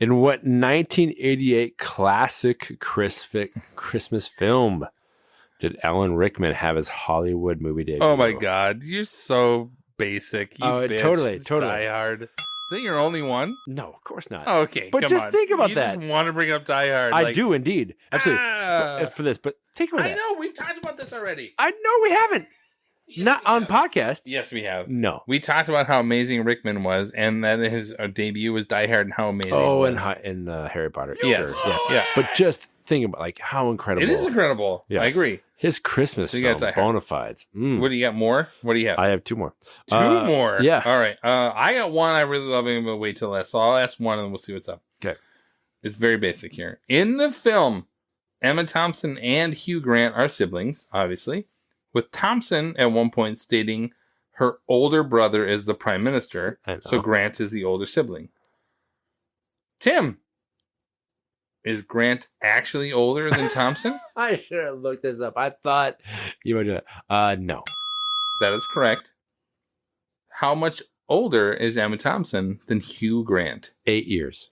In what 1988 classic Christmas film did Alan Rickman have his Hollywood movie debut? Oh my God, you're so basic. You Oh, bitch. totally, It's totally. Die Hard. Is that your only one? No, of course not. Oh, okay, But come just on. think about you that. Just want to bring up Die Hard. I like, do indeed. Absolutely. Ah. For this, but think about I that. know we've talked about this already. I know we haven't. Not on podcast. Yes, we have. No. We talked about how amazing Rickman was, and that his debut was Die Hard, and how amazing. Oh, it was. and Harry Potter. Yes, Sure. Yes. yeah. But just think about like how incredible. It is incredible. I Yes. agree. His Christmas So you film, got Die Hard. bona fides. What do you got more? What do you have? I have two more. Two more. Yeah. All right. I got one I really love, and we'll wait till last. So I'll ask one, and we'll see what's up. Okay. It's very basic here. In the film, Emma Thompson and Hugh Grant are siblings, obviously, with Thompson at one point stating her older brother is the prime minister, I know. so Grant is the older sibling. Tim, is Grant actually older than Thompson? I should have looked this up. I thought you would do that. No. That is correct. How much older is Emma Thompson than Hugh Grant? 8 years.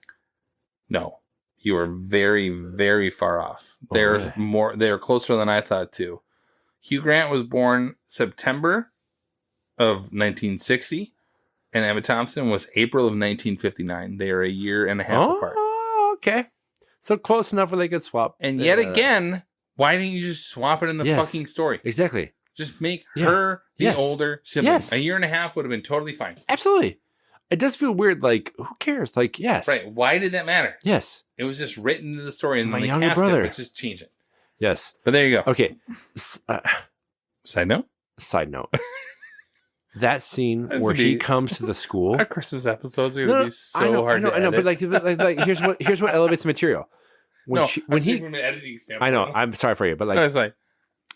No. You are very, very far off. Oh, There's really? more. They're closer than I thought too. Hugh Grant was born September of 1960, and Emma Thompson was April of 1959. They are a year and a half apart. Oh, okay. So close enough where they could swap. And yet again, why didn't you just swap it in the Yes. fucking story? Exactly. Just make Yeah. her the Yes. older sibling. Yes. A year and a half would have been totally fine. Absolutely. It does feel weird. Like, who cares? Like, yes. Right? Why did that matter? Yes. It was just written into the story, and My then they younger cast brother. it, but just change it. Yes. But there you go. Okay. Side note. Side note. That scene This where would he be- comes to the school. Our Christmas episodes are gonna be so I know, hard I know, to I know. edit. But like, here's what elevates the material. When no, when I'm he, saying from an editing standpoint. I know. I'm sorry for you, but No, like it's like,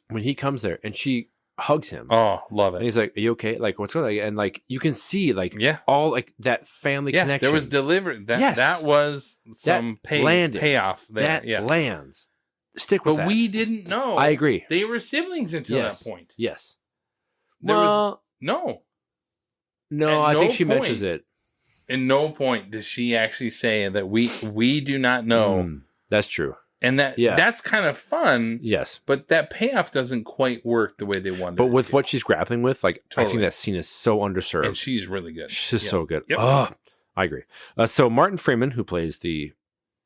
when he comes there and she hugs him, oh, love and it. he's like, "Are you okay? Like, what's going on?" And like, you can see like Yeah. all like that family Yeah, connection. there was delivered. That Yes. that was some landed. payoff there. that yeah. lands. Stick with But that. we didn't know. I agree. They were siblings until Yes. that point. Yes. There was well, no. no, at I think no she mentions point- it. In no point does she actually say that we do not know, That's true. and that's kind of fun. Yes. But that payoff doesn't quite work the way they wanted. But it with to. what she's grappling with, like, I Totally. think that scene is so underserved. and she's really good. She's Yeah. so good. Yep. Oh, I agree. So Martin Freeman, who plays the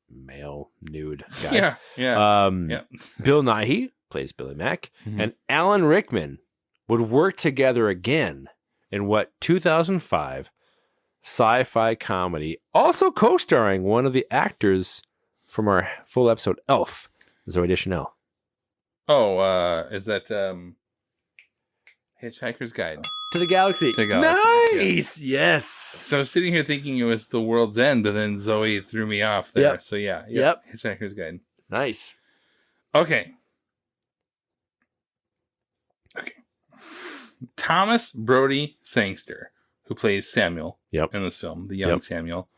male nude guy. Yeah, yeah. Yeah. Bill Nighy plays Billy Mack. Mhm. And Alan Rickman would work together again in what 2005 sci-fi comedy, also co-starring one of the actors from our full episode Elf, Zooey Deschanel. Oh, is that Hitchhiker's Guide? To the Galaxy. To the Galaxy, Nice. Yes. So I was sitting here thinking it was The World's End, but then Zoe threw me off there. Yep. So yeah. Yep. Hitchhiker's Guide. Nice. Okay. Thomas Brody Sangster, who plays Samuel Yep. in this film, the young Yep. Samuel,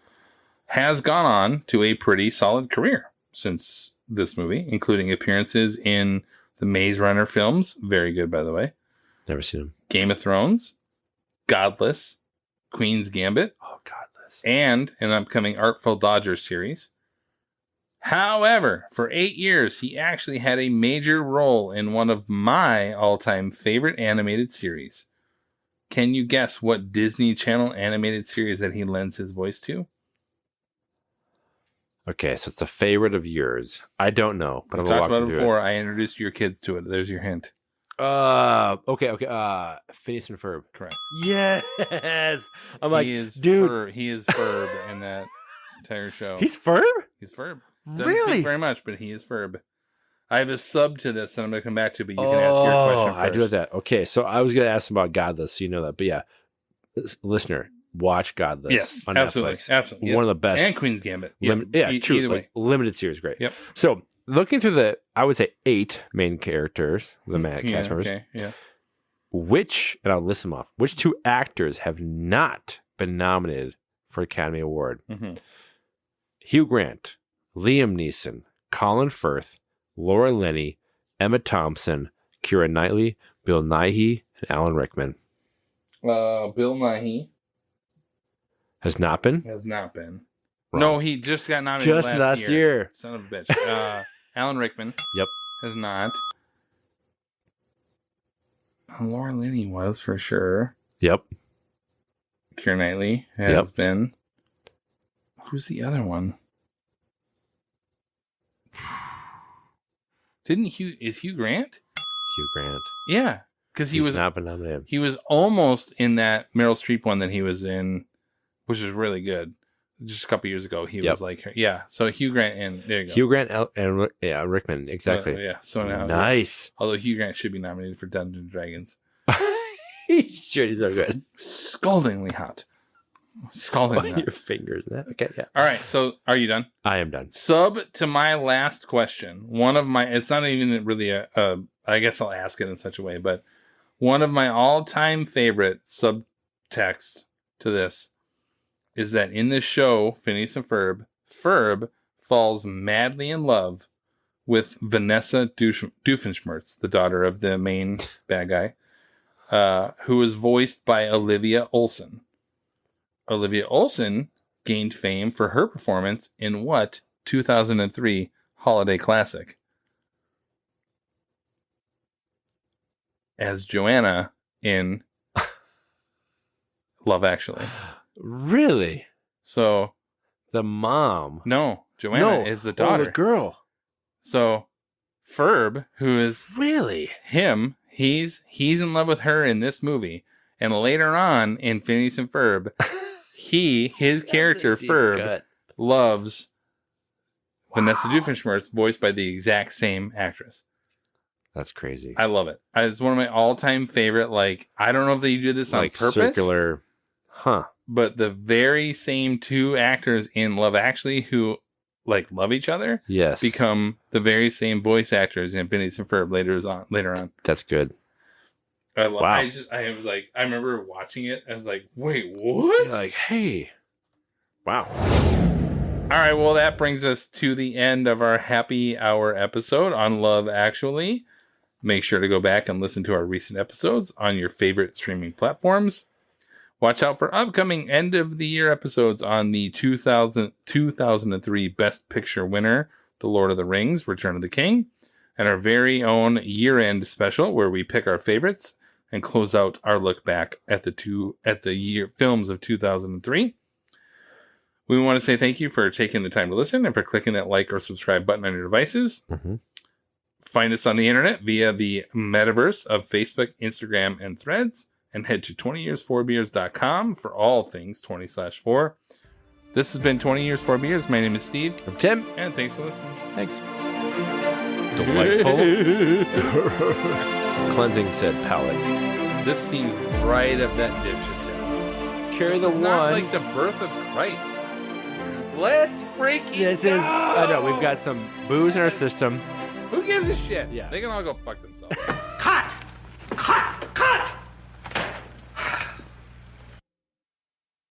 has gone on to a pretty solid career since this movie, including appearances in the Maze Runner films. Very good, by the way. Never seen him. Game of Thrones, Godless, Queen's Gambit, Oh, godless. and an upcoming Artful Dodger series. However, for 8 years, he actually had a major role in one of my all-time favorite animated series. Can you guess what Disney Channel animated series that he lends his voice to? Okay, so it's a favorite of yours. I don't know, but We I'm talked gonna about walk it you before. I introduced your kids to it. There's your hint. Okay. Phineas and Ferb. Correct. Yes. I'm like, he is dude, he is Ferb in that entire show. he's Ferb? He's Ferb. Doesn't Really? speak very much, but he is Ferb. I have a sub to this that I'm going to come back to, but you can ask your question first. I do have that. Okay, so I was going to ask about Godless, so you know that. But yeah, listener, watch Godless Yes, on absolutely, Netflix. absolutely. One of the best. And Queen's Gambit. True. Either way. Like, limited series, great. Yep. So looking through the, I would say 8 main characters, the cast members. Okay, yeah. Which, and I'll list them off, which 2 actors have not been nominated for Academy Award? Mhm. Hugh Grant, Liam Neeson, Colin Firth, Laura Linney, Emma Thompson, Keira Knightley, Bill Nighy, and Alan Rickman. Bill Nighy Has not been? has not been. Wrong. No, he just got nominated Just last year. Son of a bitch. Alan Rickman Yep. has not. Laura Linney was for sure. Yep. Keira Knightley has been. Who's the other one? Is Hugh Grant? Hugh Grant. Yeah, because he was not been nominated. He was almost in that Meryl Streep one that he was in, which is really good. Just a couple years ago, he was like, yeah. So Hugh Grant and there you go. Hugh Grant and Rickman, exactly. Yeah. So now, nice. Although Hugh Grant should be nominated for Dungeons and Dragons. He should. He's so good. Scaldingly hot. Scaldingly hot. Your fingers. Okay. Yeah. All right. So are you done? I am done. Sub to my last question. It's not even really I guess I'll ask it in such a way, but one of my all-time favorite subtext to this is that in this show, Phineas and Ferb falls madly in love with Vanessa Doofenshmirtz, the daughter of the main bad guy, who was voiced by Olivia Olson. Olivia Olson gained fame for her performance in what 2003 holiday classic? As Joanna in Love Actually. Really? So the mom? No, Joanna is the daughter. Oh, the girl. So Ferb, who is really him, he's in love with her in this movie, and later on in Phineas and Ferb, his character Ferb loves Vanessa Doofenshmirtz, voiced by the exact same actress. That's crazy. I love it. It's one of my all-time favorite. Like, I don't know if they do this on purpose. Circular, but the very same two actors in Love Actually who like love each other, become the very same voice actors in Phineas and Ferb later on. That's good. I was like, I remember watching it. I was like, wait, what? You're like, hey, wow. All right, well, that brings us to the end of our happy hour episode on Love Actually. Make sure to go back and listen to our recent episodes on your favorite streaming platforms. Watch out for upcoming end of the year episodes on the 2003 Best Picture winner, The Lord of the Rings, Return of the King, and our very own year-end special where we pick our favorites and close out our look back at the year films of 2003. We want to say thank you for taking the time to listen and for clicking that like or subscribe button on your devices. Mm-hmm. Find us on the internet via the metaverse of Facebook, Instagram, and Threads, and head to 20years4beers.com for all things 20/4. This has been 20 Years 4 Beers. My name is Steve. I'm Tim. And thanks for listening. Thanks. Delightful. Cleansing said palate. This seems right up that dipshit's alley. Carry the one. Not like the birth of Christ. Let's freaking go! I know, we've got some booze in our system. Who gives a shit? Yeah. They can all go fuck themselves.